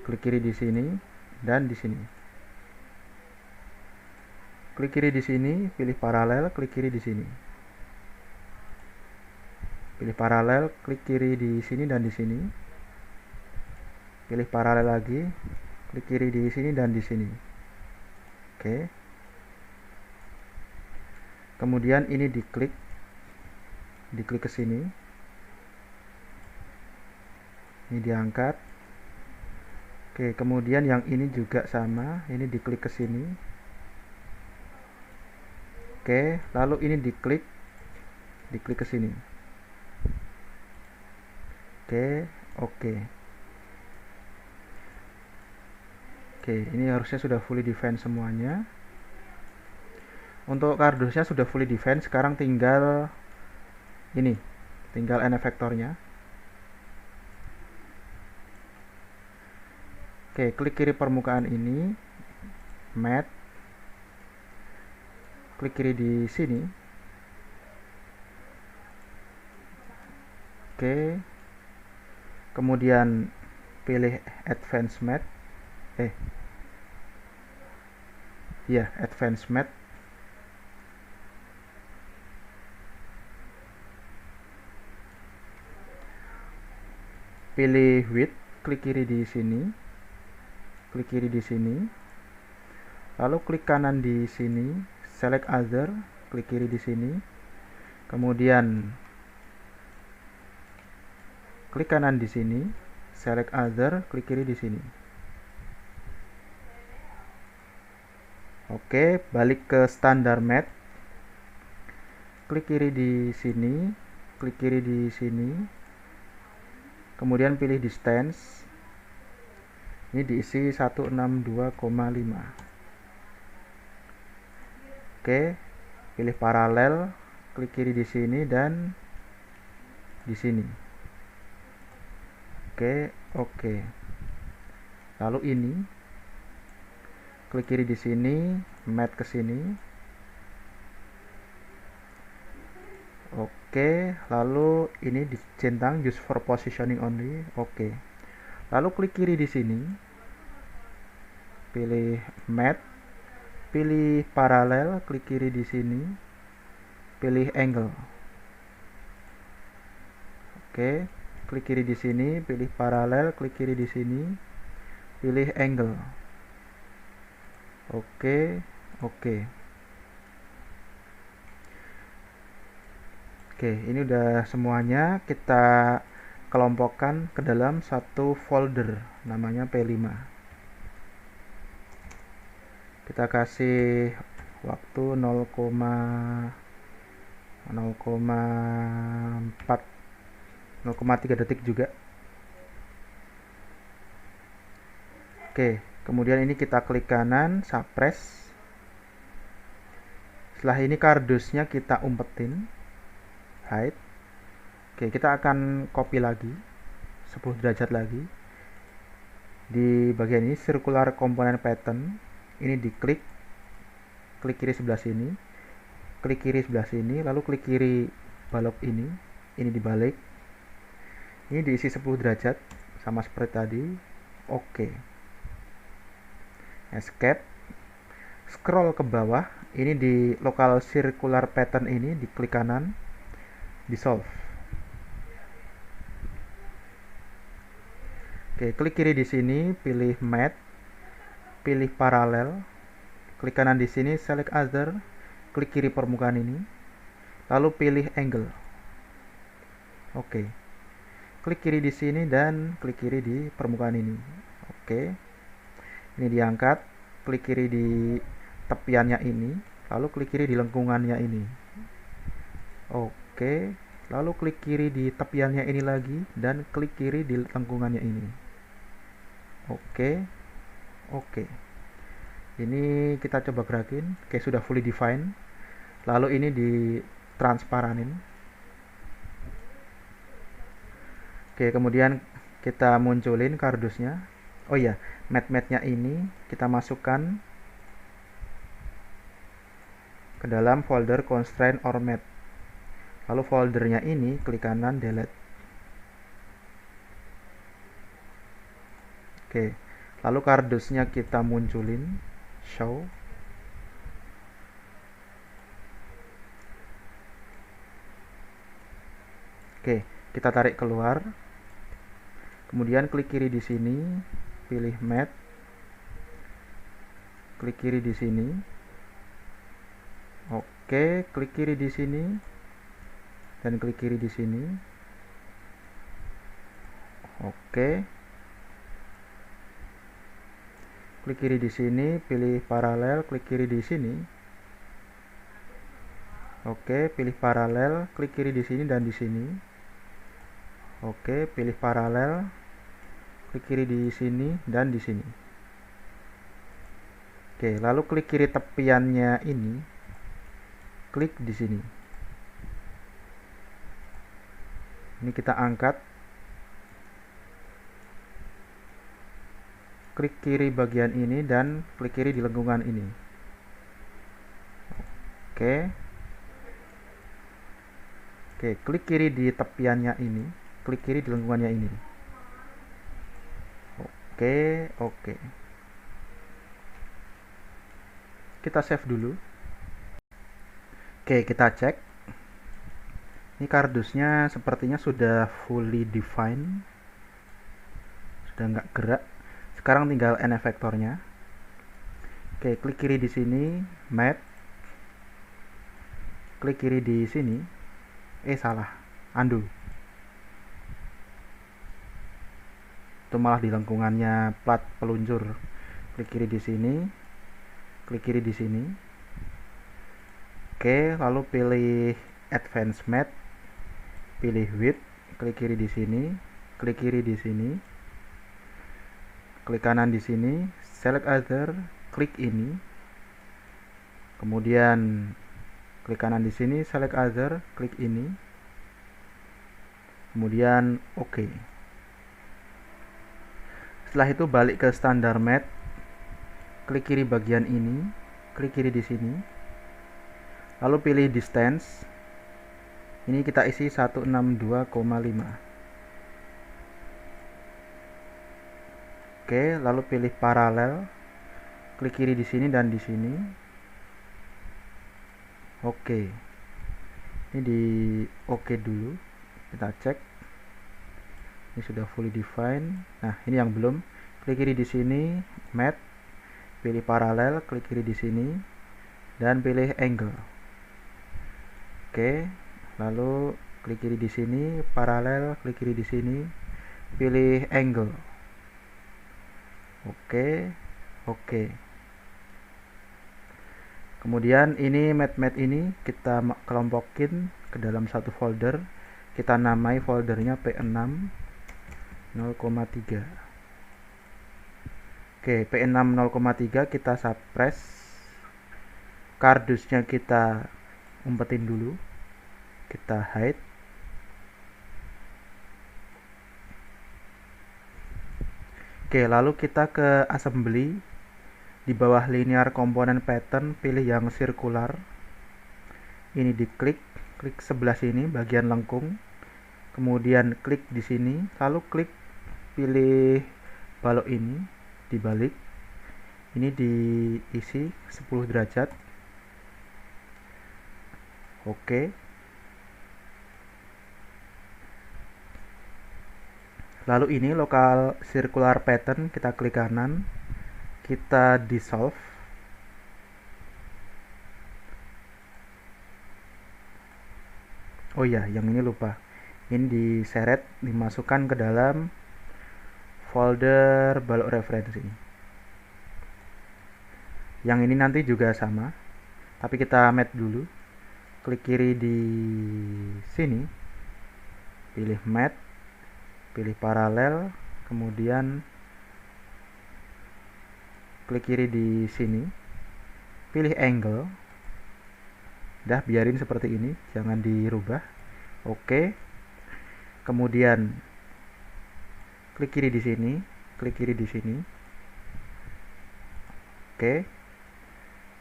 klik kiri di sini dan di sini. Klik kiri di sini, pilih paralel, klik kiri di sini. Pilih paralel, klik kiri di sini dan di sini. Pilih paralel lagi, klik kiri di sini dan di sini. Oke. Kemudian ini diklik ke sini. Ini diangkat. Oke, kemudian yang ini juga sama, ini diklik ke sini. Oke, lalu ini diklik ke sini. Oke. Oke, ini harusnya sudah fully define semuanya. Untuk kardusnya sudah fully define, sekarang tinggal ini, tinggal NF vektornya. Oke, klik kiri permukaan ini, matte, klik kiri di sini. Oke, kemudian pilih advanced matte, advanced matte. Pilih width, klik kiri di sini, klik kiri di sini, lalu klik kanan di sini, select other, klik kiri di sini, kemudian klik kanan di sini, select other, klik kiri di sini. Oke, balik ke standar matte, klik kiri di sini, klik kiri di sini, kemudian pilih distance. Ini diisi 162,5. Oke, pilih paralel, klik kiri di sini dan di sini. Oke. Lalu ini klik kiri di sini, matte ke sini. Oke, lalu ini dicentang use for positioning only. Oke. Lalu klik kiri di sini. Pilih matte, pilih paralel, klik kiri di sini. Pilih angle. Oke, klik kiri di sini, pilih paralel, klik kiri di sini. Pilih angle. Oke. Oke, ini udah semuanya. Kita kelompokkan ke dalam satu folder namanya P5. Kita kasih waktu 0,3 detik juga. Oke, kemudian ini kita klik kanan, suppress. Setelah ini kardusnya kita umpetin, hide. Oke, kita akan copy lagi 10 derajat lagi. Di bagian ini circular component pattern, ini diklik, klik kiri sebelah sini, klik kiri sebelah sini, lalu klik kiri balok ini dibalik. Ini diisi 10 derajat sama seperti tadi. Oke. Escape. Scroll ke bawah, ini di local circular pattern ini diklik kanan, dissolve. Oke, klik kiri di sini, pilih matte, pilih paralel, klik kanan di sini, select other, klik kiri permukaan ini, lalu pilih angle. Oke, klik kiri di sini dan klik kiri di permukaan ini. Oke, ini diangkat, klik kiri di tepiannya ini, lalu klik kiri di lengkungannya ini. Oke, lalu klik kiri di tepiannya ini lagi dan klik kiri di lengkungannya ini. Oke. Ini kita coba gerakin. Oke, sudah fully define. Lalu ini di transparanin. Oke, kemudian kita munculin kardusnya. Oh iya, matte-nya ini kita masukkan ke dalam folder constraint or matte. Lalu foldernya ini klik kanan delete. Oke, lalu kardusnya kita munculin, show. Oke, kita tarik keluar. Kemudian klik kiri di sini, pilih matte. Klik kiri di sini. Oke, klik kiri di sini dan klik kiri di sini. Oke. Klik kiri di sini, pilih paralel, klik kiri di sini. Oke, pilih paralel, klik kiri di sini dan di sini. Oke, pilih paralel, klik kiri di sini dan di sini. Oke, lalu klik kiri tepiannya ini, klik di sini. Ini kita angkat. Klik kiri bagian ini dan klik kiri di lengkungan ini. Oke. Oke, klik kiri di tepiannya ini, klik kiri di lengkungannya ini. Oke. Kita save dulu. Oke, kita cek. Ini kardusnya sepertinya sudah fully defined. Sudah nggak gerak. Sekarang tinggal NF vektornya. Oke, klik kiri di sini, matte. Klik kiri di sini. Salah. Undo. Itu malah di lengkungannya plat peluncur. Klik kiri di sini. Klik kiri di sini. Oke, lalu pilih Advanced Matte. Pilih Width. Klik kiri di sini. Klik kiri di sini. Klik kanan di sini, select other, klik ini. Kemudian klik kanan di sini, select other, klik ini. Kemudian oke. Setelah itu balik ke standar matte. Klik kiri bagian ini, klik kiri di sini. Lalu pilih distance. Ini kita isi 162,5. Oke, lalu pilih paralel, klik kiri di sini dan di sini. Oke, ini di oke dulu, kita cek. Ini sudah fully define. Nah, ini yang belum. Klik kiri di sini, matte, pilih paralel, klik kiri di sini, dan pilih angle. Oke, lalu klik kiri di sini, paralel, klik kiri di sini, pilih angle. Oke. Kemudian ini matte ini kita kelompokin ke dalam satu folder. Kita namai foldernya P6 0,3. Oke, P6 0,3 kita suppress. Kardusnya kita umpetin dulu. Kita hide. Oke, lalu kita ke assembly. Di bawah linear component pattern, pilih yang circular. Ini diklik, klik sebelah sini bagian lengkung. Kemudian klik di sini, lalu klik pilih balok ini, dibalik. Ini diisi 10 derajat. Oke. Lalu ini local circular pattern, kita klik kanan, kita dissolve. Oh iya, yang ini lupa. Ini diseret, dimasukkan ke dalam folder balok referensi. Yang ini nanti juga sama, tapi kita match dulu. Klik kiri di sini, pilih match, pilih paralel, kemudian klik kiri di sini, pilih angle. Dah, biarin seperti ini, jangan dirubah. Oke. Kemudian klik kiri di sini, klik kiri di sini. Oke.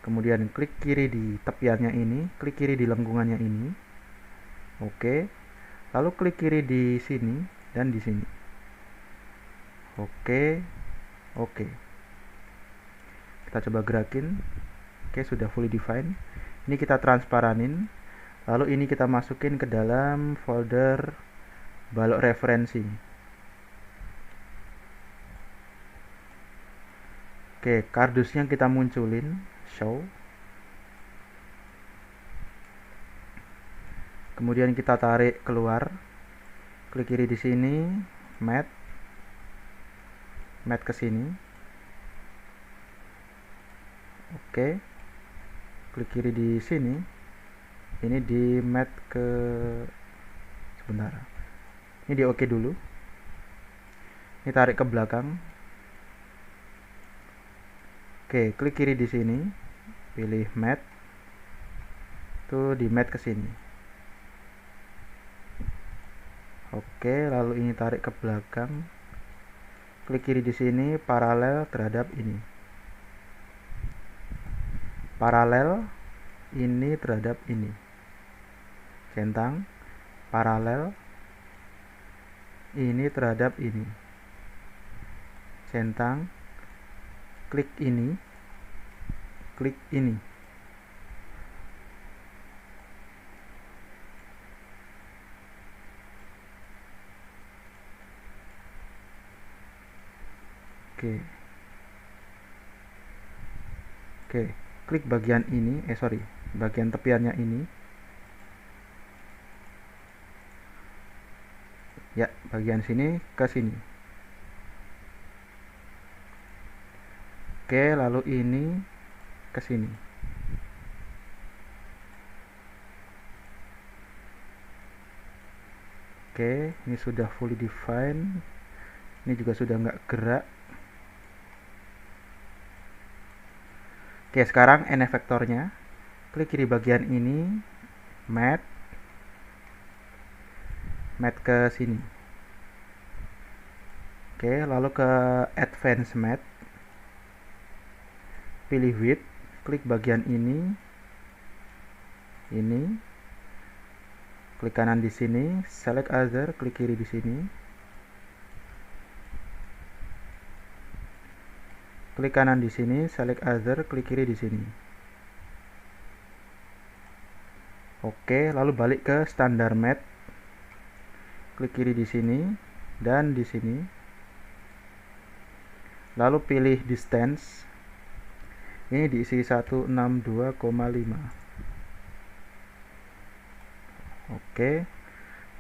Kemudian klik kiri di tepiannya ini, klik kiri di lengkungannya ini. Oke. Lalu klik kiri di sini dan di sini. Oke. Oke. Kita coba gerakin. Oke, sudah fully defined. Ini kita transparanin. Lalu ini kita masukin ke dalam folder balok referensi. Oke, kardusnya kita munculin, show. Kemudian kita tarik keluar. Klik kiri di sini, matte ke sini. Oke. Klik kiri di sini. Ini di matte ke sebentar. Ini di oke dulu. Ini tarik ke belakang. Oke, klik kiri di sini. Pilih matte. Tuh di matte ke sini. Oke, lalu ini tarik ke belakang. Klik kiri di sini, paralel terhadap ini. Paralel ini terhadap ini. Centang, paralel ini terhadap ini. Centang, klik ini, klik ini. Oke. Oke, klik bagian ini, bagian tepiannya ini. Ya, bagian sini ke sini. Oke, lalu ini ke sini. Oke, ini sudah fully defined. Ini juga sudah nggak gerak. Oke, sekarang N efektornya. Klik kiri bagian ini, matte ke sini. Oke, lalu ke advance matte. Pilih width, klik bagian ini. Klik kanan di sini, select other, klik kiri di sini. Klik kanan di sini, select other, klik kiri di sini. Oke, lalu balik ke standar matte. Klik kiri di sini dan di sini. Lalu pilih distance. Ini diisi 162,5. Oke.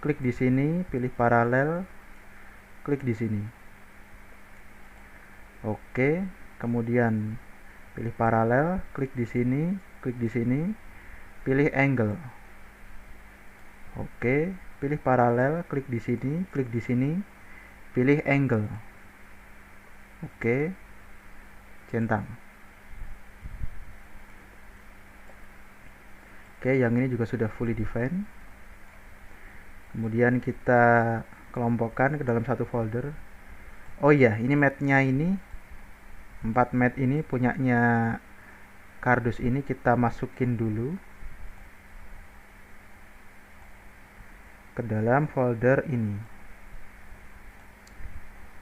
Klik di sini, pilih paralel. Klik di sini. Oke. Kemudian pilih paralel, klik di sini, pilih angle. Oke, pilih paralel, klik di sini, pilih angle. Oke, centang. Oke, yang ini juga sudah fully defined. Kemudian kita kelompokkan ke dalam satu folder. Oh iya, ini matnya ini 4 mat ini punyanya kardus ini kita masukin dulu ke dalam folder ini.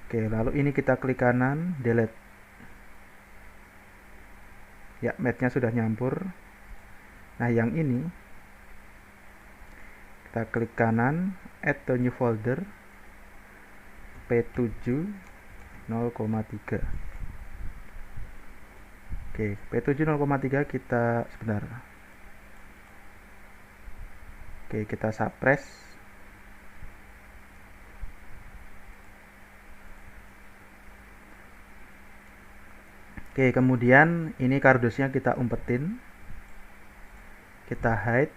Oke, lalu ini kita klik kanan, delete. Ya, matnya sudah nyampur. Nah, yang ini kita klik kanan, add to new folder, P7 0,3. Oke, P7 0,3 kita sebentar. Oke, kita suppress. Oke, kemudian ini kardusnya kita umpetin. Kita hide.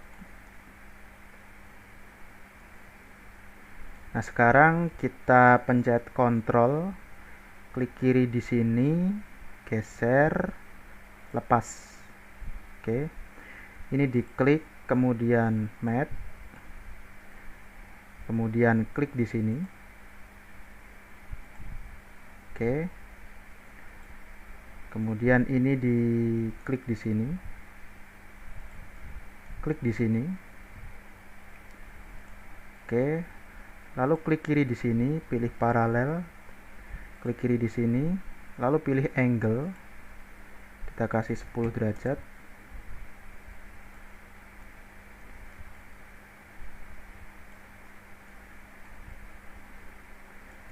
Nah, sekarang kita pencet Ctrl, klik kiri di sini, geser, lepas. Oke. Ini diklik, kemudian mat. Kemudian klik di sini. Oke. Kemudian ini diklik di sini. Klik di sini. Oke. Lalu klik kiri di sini, pilih paralel. Klik kiri di sini, lalu pilih angle. Kita kasih 10 derajat.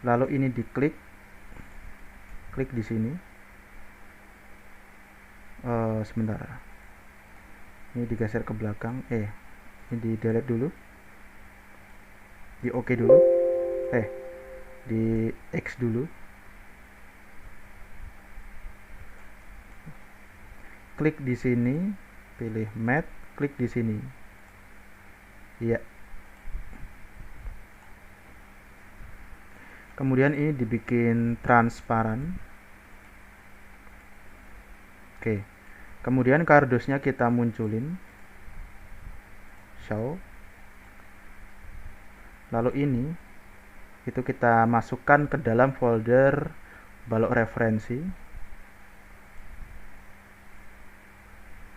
Lalu ini diklik. Klik di sini. Sebentar. Ini digeser ke belakang. Ini di delete dulu. Di OK dulu. Di X dulu. Klik di sini, pilih matte, klik di sini. Iya. Kemudian ini dibikin transparan. Oke. Kemudian kardusnya kita munculin. Show. Lalu ini itu kita masukkan ke dalam folder balok referensi.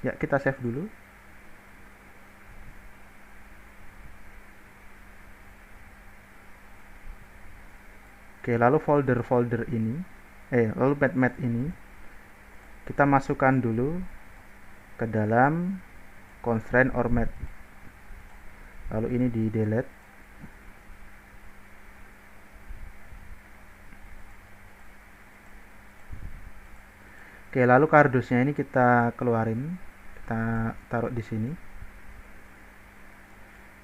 Ya, kita save dulu. Oke, lalu folder-folder ini, lalu mat ini kita masukkan dulu ke dalam constraint or mat. Lalu ini di delete. Oke, lalu kardusnya ini kita keluarin, kita taruh di sini.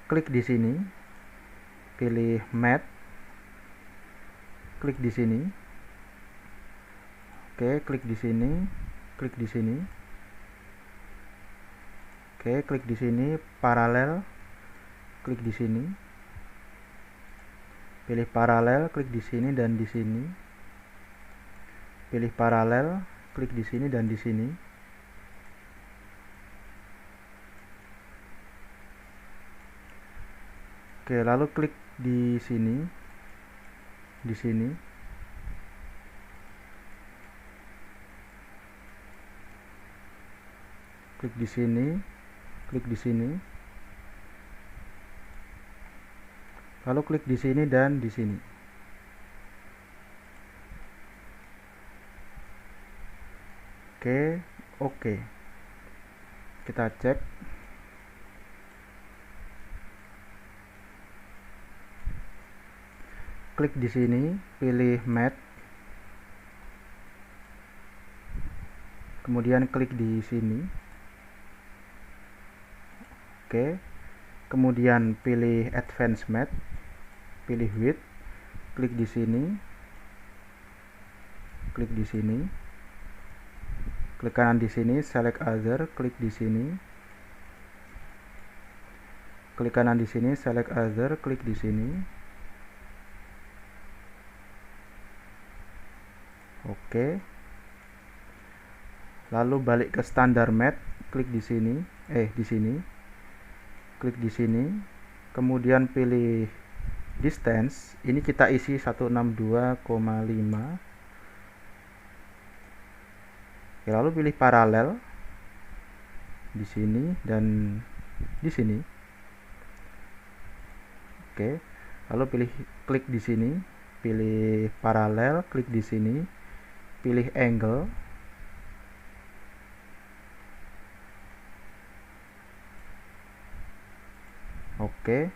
Klik di sini, pilih mat, klik di sini. Oke, klik di sini, klik di sini. Oke, klik di sini, paralel, klik di sini. Pilih paralel, klik di sini dan di sini. Pilih paralel, klik di sini dan di sini. Oke, lalu klik di sini. Di sini. Klik di sini, klik di sini. Lalu klik di sini dan di sini. Oke. Kita cek. Klik di sini, pilih mat. Kemudian klik di sini. Oke. Kemudian pilih advanced mat. Pilih width. Klik di sini. Klik di sini. Klik kanan di sini, select other, klik di sini. Klik kanan di sini, select other, klik di sini. Oke. Lalu balik ke standar mat, klik di sini, di sini. Klik di sini. Kemudian pilih distance ini kita isi 162,5. Lalu pilih paralel di sini dan di sini. Oke, lalu klik di sini, pilih paralel, klik di sini, pilih angle. Oke.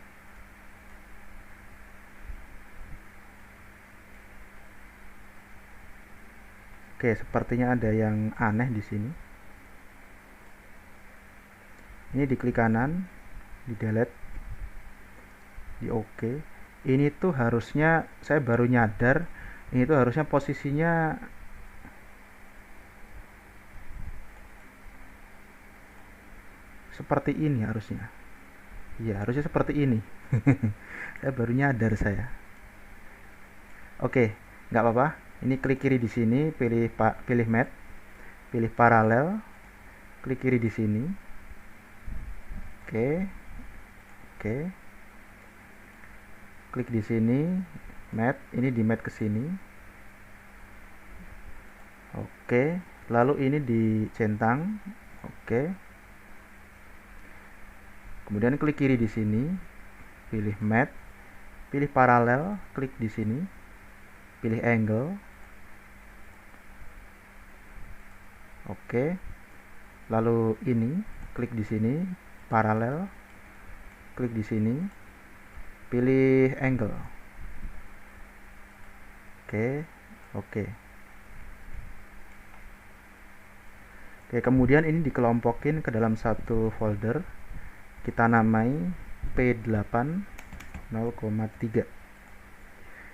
Oke, sepertinya ada yang aneh di sini. Ini di klik kanan, di delete, di oke. Ini tuh harusnya, saya baru nyadar, ini tuh harusnya posisinya seperti ini harusnya. Iya, harusnya seperti ini. Saya baru nyadar saya. Oke, nggak apa-apa. Ini klik kiri di sini, pilih matte, pilih paralel, klik kiri di sini. Oke, oke. Klik di sini, matte. Ini di matte ke sini. Oke, lalu ini dicentang. Oke. Kemudian klik kiri di sini, pilih matte, pilih paralel, klik di sini, pilih angle. Oke. Lalu ini, klik di sini, paralel, klik di sini, pilih angle. Oke, oke. Oke, kemudian ini dikelompokin ke dalam satu folder. Kita namai P8 0,3.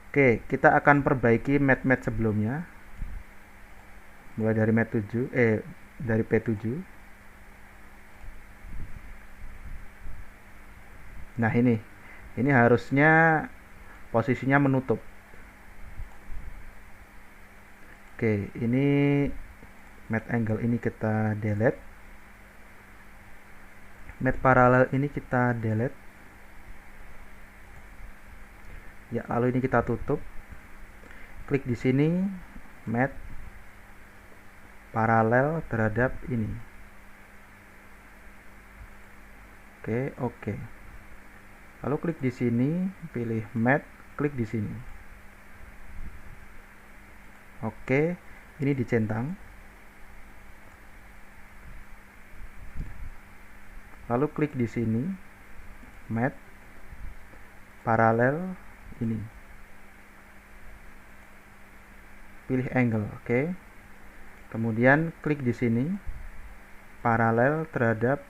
Oke, kita akan perbaiki matte sebelumnya. Mulai dari dari P7. Nah, ini harusnya posisinya menutup. Oke, ini matte angle ini kita delete. Matte paralel ini kita delete. Ya, lalu ini kita tutup. Klik di sini, matte paralel terhadap ini. Oke, oke. Lalu klik di sini, pilih matte, klik di sini. Oke, ini dicentang. Lalu klik di sini, matte paralel ini. Pilih angle, oke. Kemudian klik di sini, paralel terhadap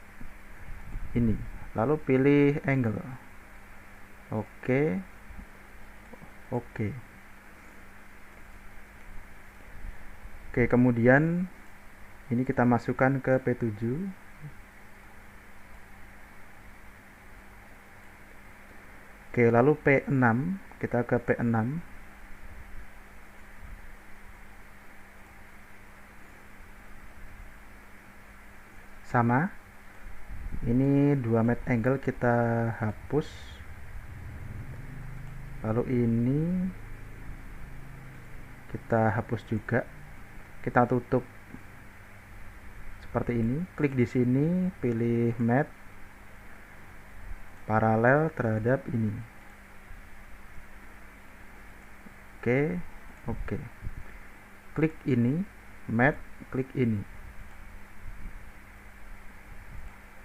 ini. Lalu pilih angle. Oke. Oke. Oke, kemudian ini kita masukkan ke P7. Oke, lalu P6, kita ke P6. Sama. Ini 2 matte angle kita hapus. Lalu ini kita hapus juga. Kita tutup seperti ini. Klik di sini, pilih matte paralel terhadap ini. Oke, oke. Klik ini, matte, klik ini.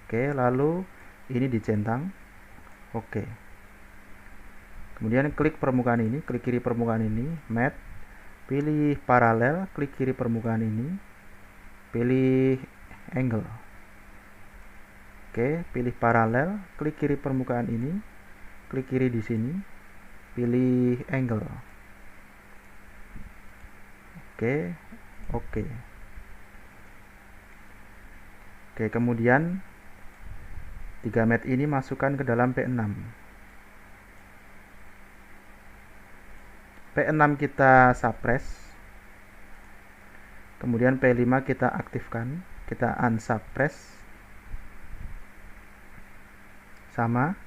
Oke, lalu ini dicentang. Oke. Kemudian klik permukaan ini, klik kiri permukaan ini, matte, pilih paralel, klik kiri permukaan ini, pilih angle. Oke, pilih paralel, klik kiri permukaan ini, klik kiri di sini, pilih angle. Oke, oke. Oke, kemudian 3 matte ini masukkan ke dalam P6. P6 kita suppress. Kemudian P5 kita aktifkan, kita unsuppress. Sama.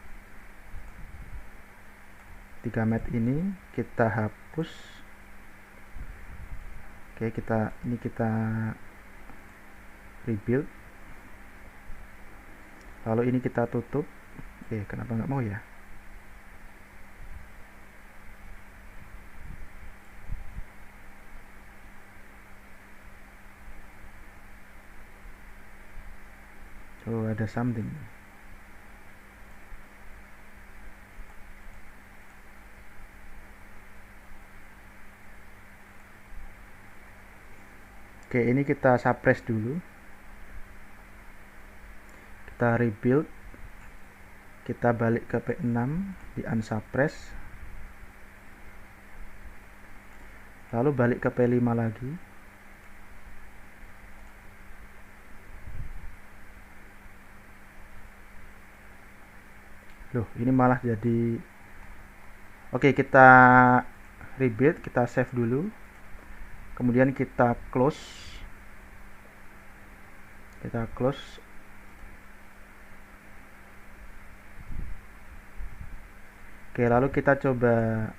3 mat ini kita hapus. Oke, kita rebuild, lalu ini kita tutup. Kenapa nggak mau ya? Oh, ada something. Oke, ini kita suppress dulu. Kita rebuild. Kita balik ke P6 di unsuppress. Lalu balik ke P5 lagi. Loh, ini malah jadi. Oke, kita rebuild, kita save dulu. Kemudian kita close. Oke, lalu kita coba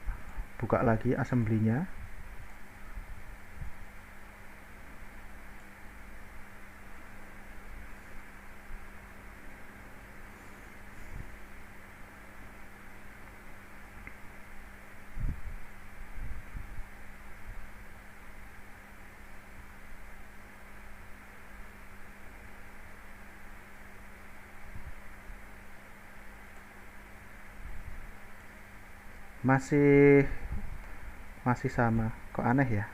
buka lagi assembly-nya. Masih sama, kok aneh ya?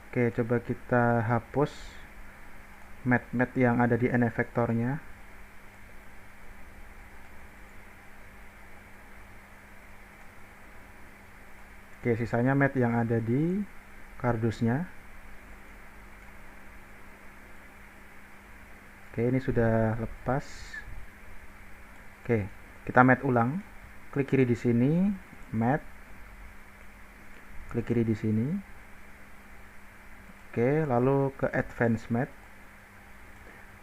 Oke, coba kita hapus mat yang ada di NF vektornya. Oke, sisanya mat yang ada di kardusnya. Oke, ini sudah lepas. Oke, kita mat ulang. Klik kiri di sini, mat. Klik kiri di sini. Oke, lalu ke advance mat.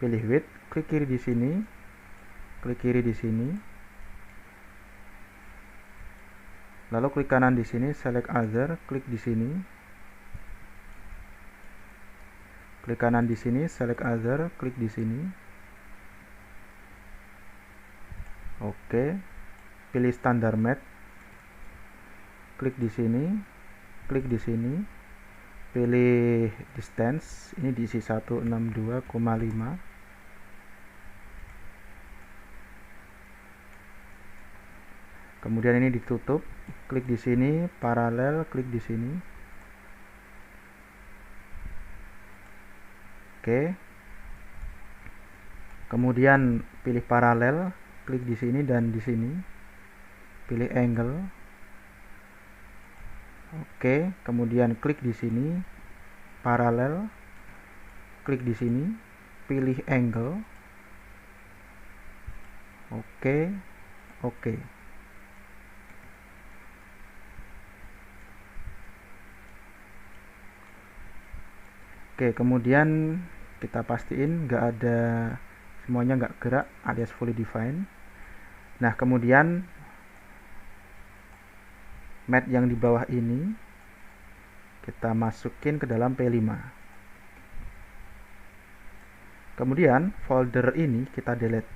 Pilih width, klik kiri di sini. Klik kiri di sini. Lalu klik kanan di sini, select other, klik di sini. Klik kanan di sini, select other, klik di sini. Oke. Pilih standar mat. Klik di sini. Klik di sini. Pilih distance, ini diisi 162,5. Kemudian ini ditutup, klik di sini, paralel, klik di sini. Oke. Kemudian pilih paralel, klik di sini dan di sini. Pilih angle. Oke, kemudian klik di sini, paralel, klik di sini, pilih angle. Oke. Oke, kemudian kita pastiin nggak ada, semuanya nggak gerak alias fully defined. Nah, kemudian mat yang di bawah ini kita masukin ke dalam P5. Kemudian folder ini kita delete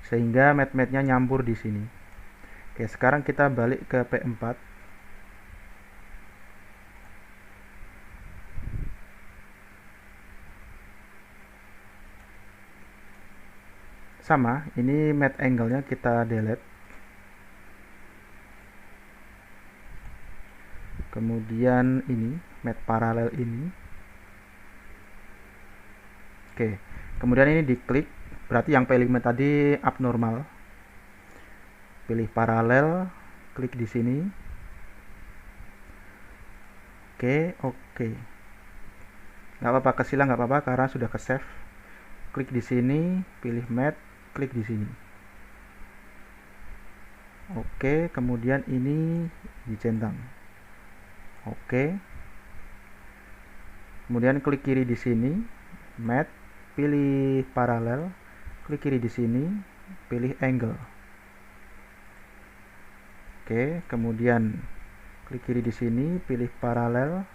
sehingga mat-matnya nyampur di sini. Oke, sekarang kita balik ke P4. Sama, ini mat angle-nya kita delete. Kemudian ini mat paralel ini. Oke, kemudian ini diklik, berarti yang P5 tadi abnormal. Pilih paralel, klik di sini. Oke. Nggak apa-apa, kesilang nggak apa-apa karena sudah ke save. Klik di sini, pilih mat, klik di sini. Oke, kemudian ini dicentang. Oke. Kemudian klik kiri di sini, mat, pilih paralel, klik kiri di sini, pilih angle. Oke, kemudian klik kiri di sini, pilih paralel,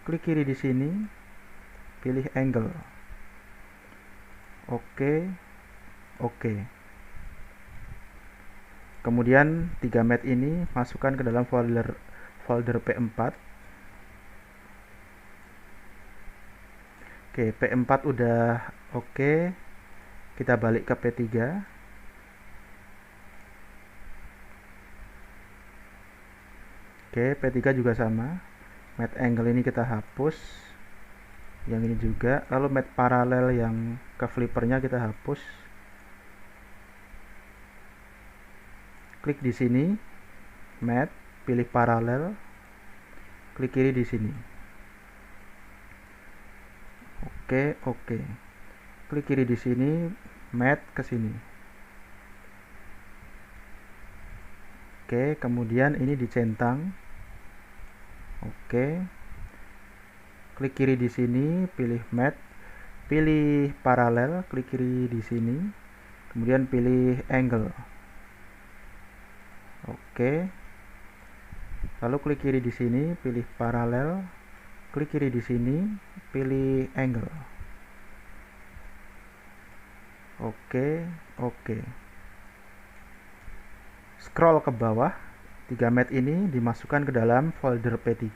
klik kiri di sini, pilih angle. Oke, oke. Kemudian 3 mat ini masukkan ke dalam folder P4. Oke, P4 udah oke. Kita balik ke P3. Oke, P3 juga sama. Mat angle ini kita hapus. Yang ini juga. Lalu mat paralel yang ke flippernya kita hapus. Klik di sini, mat, pilih paralel, klik kiri di sini. Oke, oke. Klik kiri di sini, mat ke sini. Oke, kemudian ini dicentang. Oke. Klik kiri di sini, pilih mat, pilih paralel, klik kiri di sini, kemudian pilih angle. Oke. Lalu klik kiri di sini, pilih paralel, klik kiri di sini, pilih angle. Oke, oke. Scroll ke bawah, 3 mat ini dimasukkan ke dalam folder P3.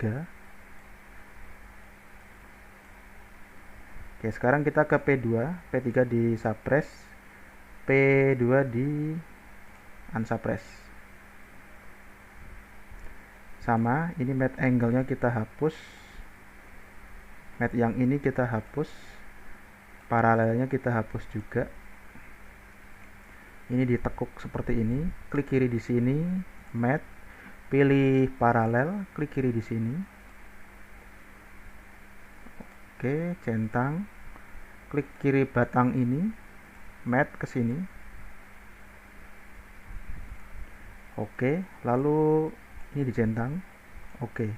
Oke, sekarang kita ke P2, P3 di suppress, P2 di unsuppress. Sama, ini mat angle-nya kita hapus. Mat yang ini kita hapus. Paralelnya kita hapus juga. Ini ditekuk seperti ini. Klik kiri di sini, mat, pilih paralel, klik kiri di sini. Oke, centang. Klik kiri batang ini, mat ke sini. Oke, lalu ini dicentang. Oke.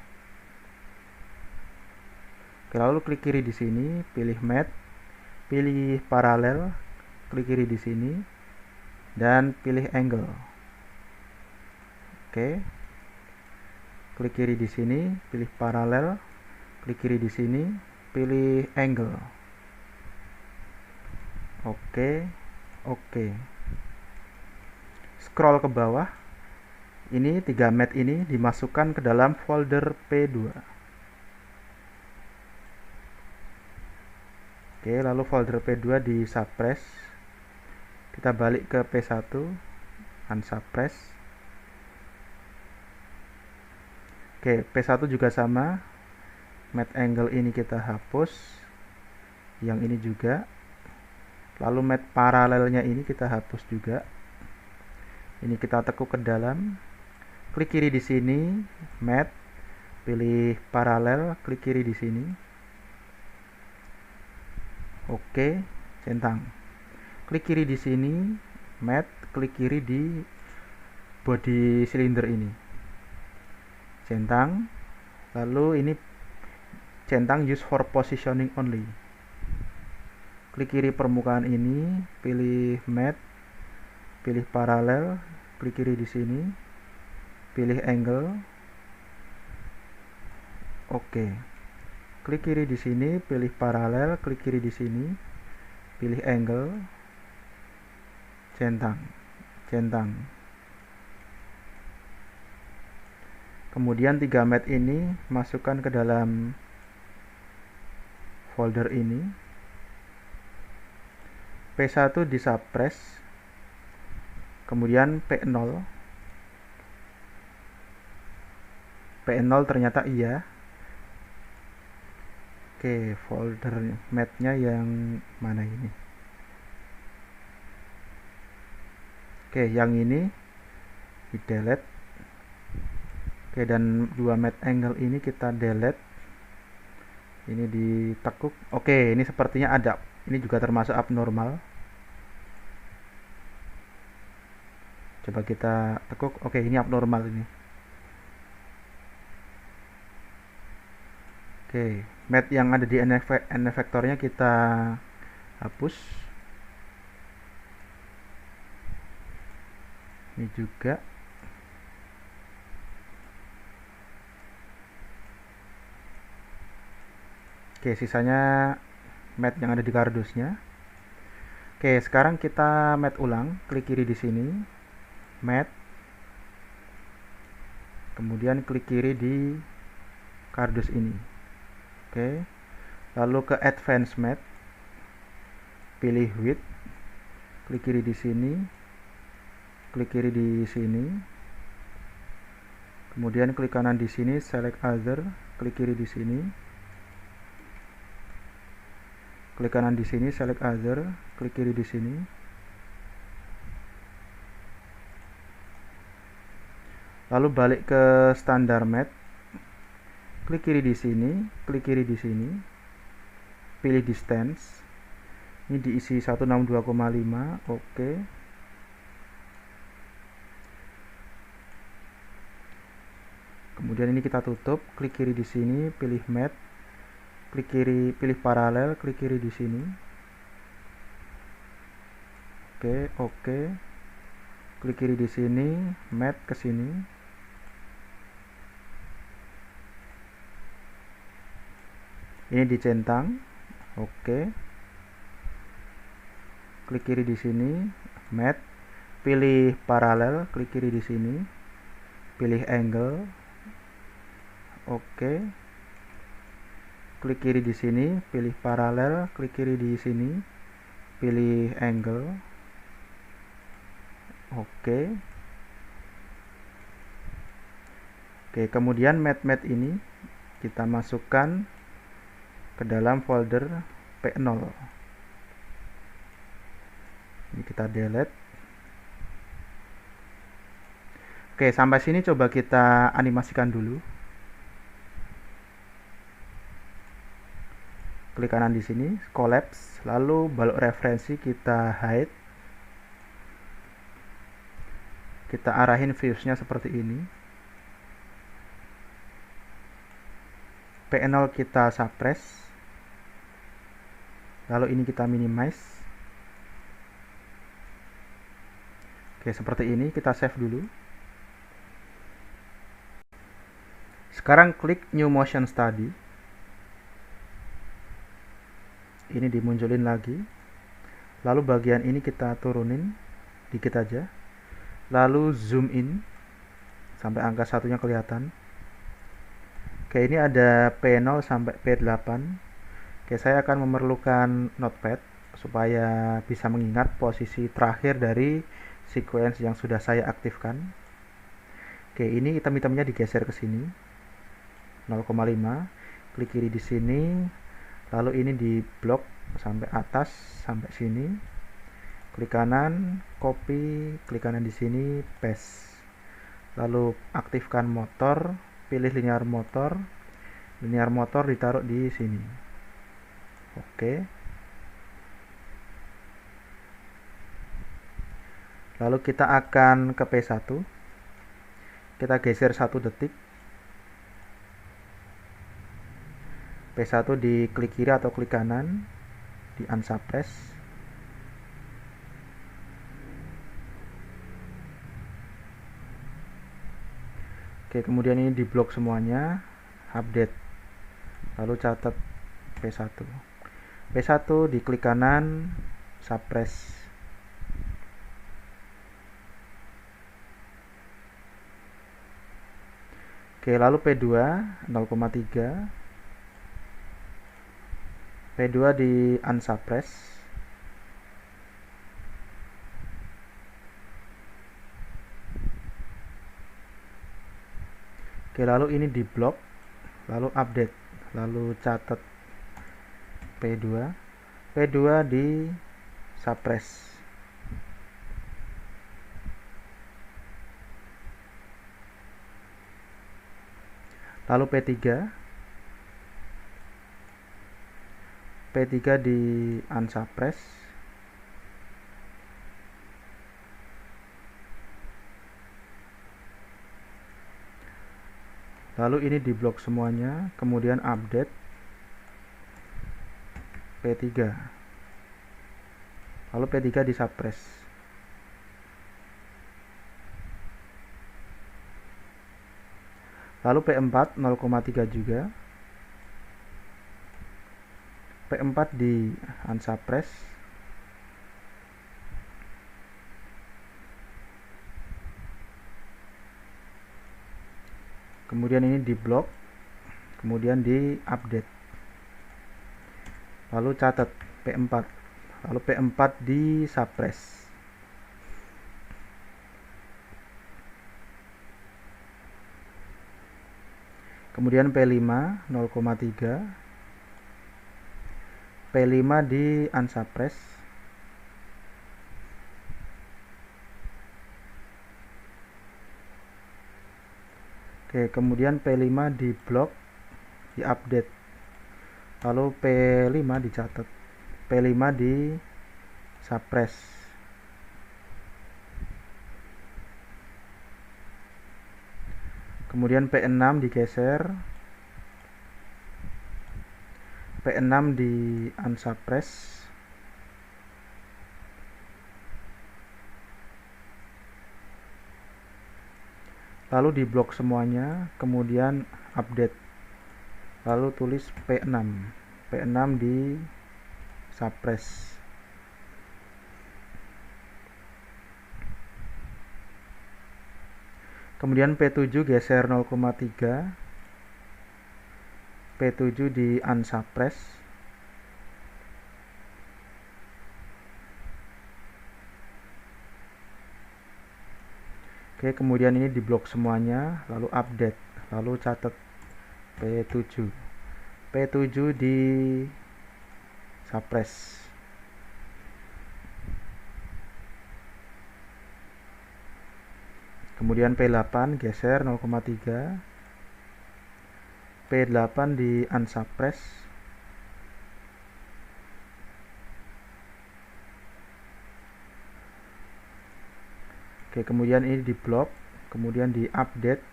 Oke, lalu klik kiri di sini, pilih mat, pilih paralel, klik kiri di sini dan pilih angle. Oke. Klik kiri di sini, pilih paralel, klik kiri di sini, pilih angle. Oke, oke. Scroll ke bawah. Ini 3 mat ini dimasukkan ke dalam folder P2. Oke, lalu folder P2 di suppress. Kita balik ke P1, unsuppress. Oke, P1 juga sama. Mat angle ini kita hapus. Yang ini juga. Lalu mat paralelnya ini kita hapus juga. Ini kita tekuk ke dalam. Klik kiri di sini, mat, pilih paralel, klik kiri di sini. Oke, centang. Klik kiri di sini, mat, klik kiri di body silinder ini. Centang. Lalu ini centang use for positioning only. Klik kiri permukaan ini, pilih mat, pilih paralel, klik kiri di sini, pilih angle. Oke. Klik kiri di sini, pilih paralel, klik kiri di sini, pilih angle, centang, centang. Kemudian 3 mat ini masukkan ke dalam folder ini. P1 di suppress. Kemudian P0. P0 ternyata iya. Oke, folder matnya yang mana ini? Oke, yang ini di delete. Oke, dan 2 mat angle ini kita delete. Ini ditekuk. Oke, ini sepertinya ada. Ini juga termasuk abnormal. Coba kita tekuk. Oke, ini abnormal ini. Oke, mat yang ada di n-vektornya kita hapus. Ini juga. Oke, sisanya mat yang ada di kardusnya. Oke, sekarang kita mat ulang. Klik kiri di sini, mat. Kemudian klik kiri di kardus ini. Oke. Lalu ke advance mat. Pilih width. Klik kiri di sini. Klik kiri di sini. Kemudian klik kanan di sini, select other. Klik kiri di sini. Klik kanan di sini, select other, klik kiri di sini. Lalu balik ke standar mat. Klik kiri di sini, klik kiri di sini. Pilih distance. Ini diisi 162,5, oke. Kemudian ini kita tutup, klik kiri di sini, pilih mat. Klik kiri, pilih paralel, klik kiri di sini. Oke. Klik kiri di sini, mat ke sini. Ini dicentang. Oke. Klik kiri di sini, mat. Pilih paralel, klik kiri di sini. Pilih angle. Oke. Klik kiri di sini, pilih paralel, klik kiri di sini, pilih angle. Oke. Kemudian mat ini kita masukkan ke dalam folder P0. Ini kita delete. Oke, sampai sini coba kita animasikan dulu. Klik kanan di sini, collapse, lalu balok referensi kita hide. Kita arahin viewsnya seperti ini. P0 kita suppress. Lalu ini kita minimize. Oke, seperti ini. Kita save dulu. Sekarang klik New Motion Study. Ini dimunculin lagi. Lalu bagian ini kita turunin dikit aja. Lalu zoom in sampai angka satunya kelihatan. Oke, ini ada P0 sampai P8. Oke, saya akan memerlukan notepad supaya bisa mengingat posisi terakhir dari sequence yang sudah saya aktifkan. Oke, ini item-itemnya digeser ke sini. 0,5. Klik kiri di sini. Lalu ini di blok sampai atas sampai sini. Klik kanan, copy, klik kanan di sini, paste. Lalu aktifkan motor, pilih linear motor. Linear motor ditaruh di sini. Oke. Lalu kita akan ke P1. Kita geser 1 detik. P1 di klik kiri atau klik kanan, di unsuppress. Oke, kemudian ini di blok semuanya, update. Lalu catat P1. P1 di klik kanan, suppress. Oke, lalu P2 0,3. P2 di unsuppress. Oke, lalu ini di blok, lalu update, lalu catat P2. P2 di suppress. Lalu P3. P3 di unsuppress. Lalu ini di blok semuanya, kemudian update P3. Lalu P3 di suppress. Lalu P4 0,3 juga. P4 di unsuppress. Kemudian ini di blok, kemudian di update. Lalu catat P4. Lalu P4 di suppress. Kemudian P5 0,3. P5 di unsuppress. Oke, kemudian P5 di blok, di update. Lalu P5 dicatat. P5 di suppress. Kemudian P6 digeser. P6 di unsuppress. Lalu di blok semuanya, kemudian update. Lalu tulis P6. P6 di suppress. Kemudian P7 geser 0,3. P7 di unsuppress. Oke, kemudian ini di blok semuanya, lalu update, lalu catat P7. P7 di suppress. Kemudian P8 geser 0,3. P8 di unsuppress. Oke, kemudian ini di blok, kemudian di update,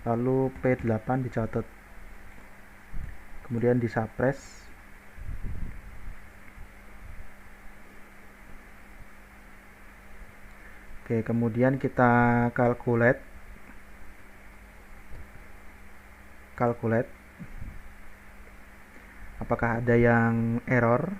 lalu P8 dicatat, kemudian di suppress. Oke, kemudian kita calculate apakah ada yang error.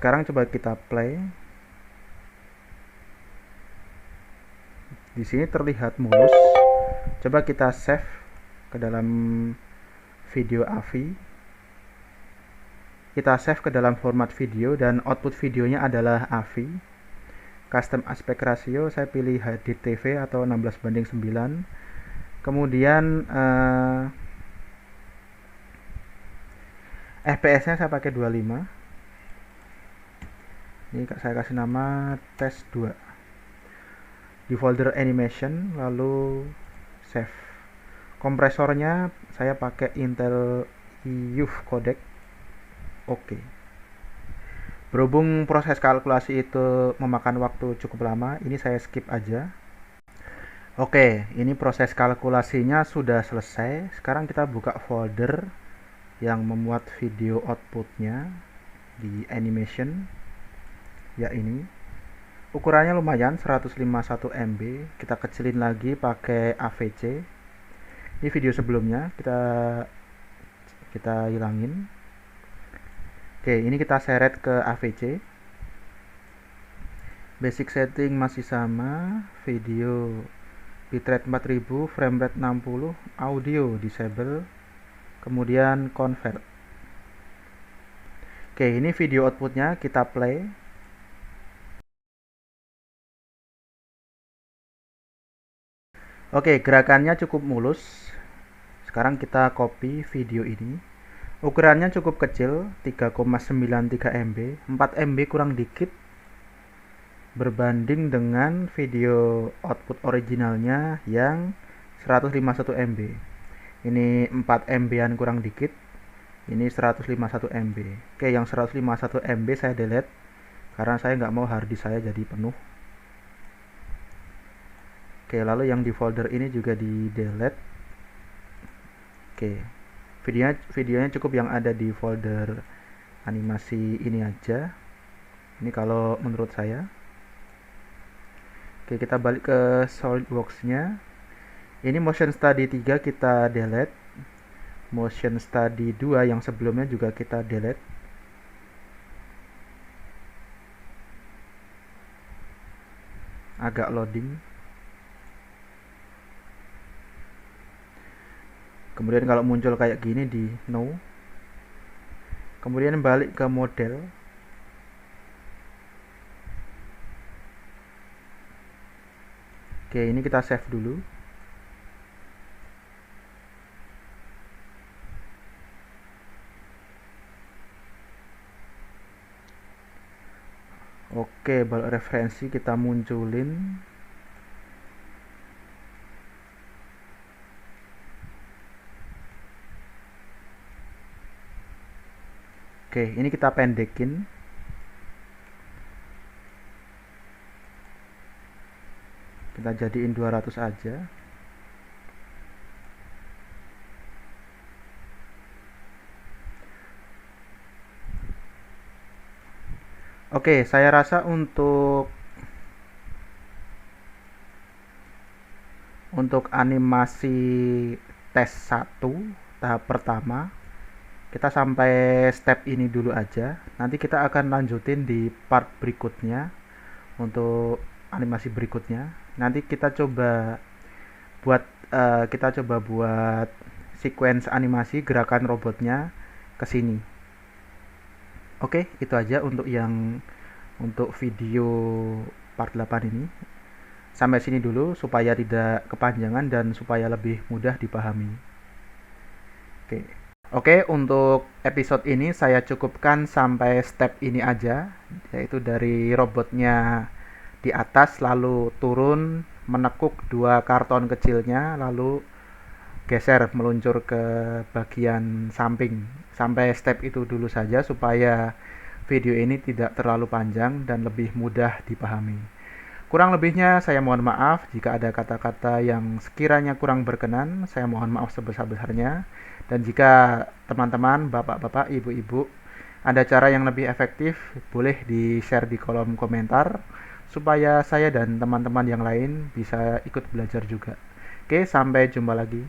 Sekarang coba kita play. Di sini terlihat mulus. Coba kita save ke dalam video AVI. Kita save ke dalam format video dan output videonya adalah AVI. Custom aspect ratio saya pilih HDTV atau 16:9. Kemudian FPS-nya saya pakai 25. Ini saya kasih nama test 2. Di folder animation, lalu save. Kompresornya saya pakai Intel EUV codec. Oke. Berhubung proses kalkulasi itu memakan waktu cukup lama, ini saya skip aja. Oke, ini proses kalkulasinya sudah selesai. Sekarang kita buka folder yang memuat video outputnya di animation. Ya, ini ukurannya lumayan, 151 MB. Kita kecilin lagi pakai AVC. Ini video sebelumnya kita hilangin. Oke, ini kita seret ke AVC. Basic setting masih sama, video bitrate 4000, frame rate 60, audio disable, kemudian convert. Oke, ini video outputnya, kita play. Oke, gerakannya cukup mulus. Sekarang kita copy video ini. Ukurannya cukup kecil, 3,93 MB, 4 MB kurang dikit berbanding dengan video output originalnya yang 151 MB. Ini 4 MB-an kurang dikit. Ini 151 MB. Oke, yang 151 MB saya delete karena saya nggak mau harddisk saya jadi penuh. Oke, lalu yang di folder ini juga di delete. Oke, Videonya cukup yang ada di folder animasi ini aja. Ini kalau menurut saya. Oke, kita balik ke SolidWorks-nya. Ini motion study 3 kita delete. Motion study 2 yang sebelumnya juga kita delete. Agak loading. Kemudian kalau muncul kayak gini di no. Kemudian balik ke model. Oke, ini kita save dulu. Oke, balik referensi kita munculin. Oke, ini kita pendekin. Kita jadiin 200 aja. Oke, saya rasa untuk animasi tes 1 tahap pertama kita sampai step ini dulu aja. Nanti kita akan lanjutin di part berikutnya untuk animasi berikutnya. Nanti kita coba buat sequence animasi gerakan robotnya ke sini. Oke, itu aja untuk video part 8 ini. Sampai sini dulu supaya tidak kepanjangan dan supaya lebih mudah dipahami. Oke. Oke, untuk episode ini saya cukupkan sampai step ini aja, yaitu dari robotnya di atas lalu turun menekuk dua karton kecilnya lalu geser meluncur ke bagian samping. Sampai step itu dulu saja supaya video ini tidak terlalu panjang dan lebih mudah dipahami. Kurang lebihnya saya mohon maaf jika ada kata-kata yang sekiranya kurang berkenan, saya mohon maaf sebesar-besarnya. Dan jika teman-teman, bapak-bapak, ibu-ibu, ada cara yang lebih efektif, boleh di-share di kolom komentar supaya saya dan teman-teman yang lain bisa ikut belajar juga. Oke, sampai jumpa lagi.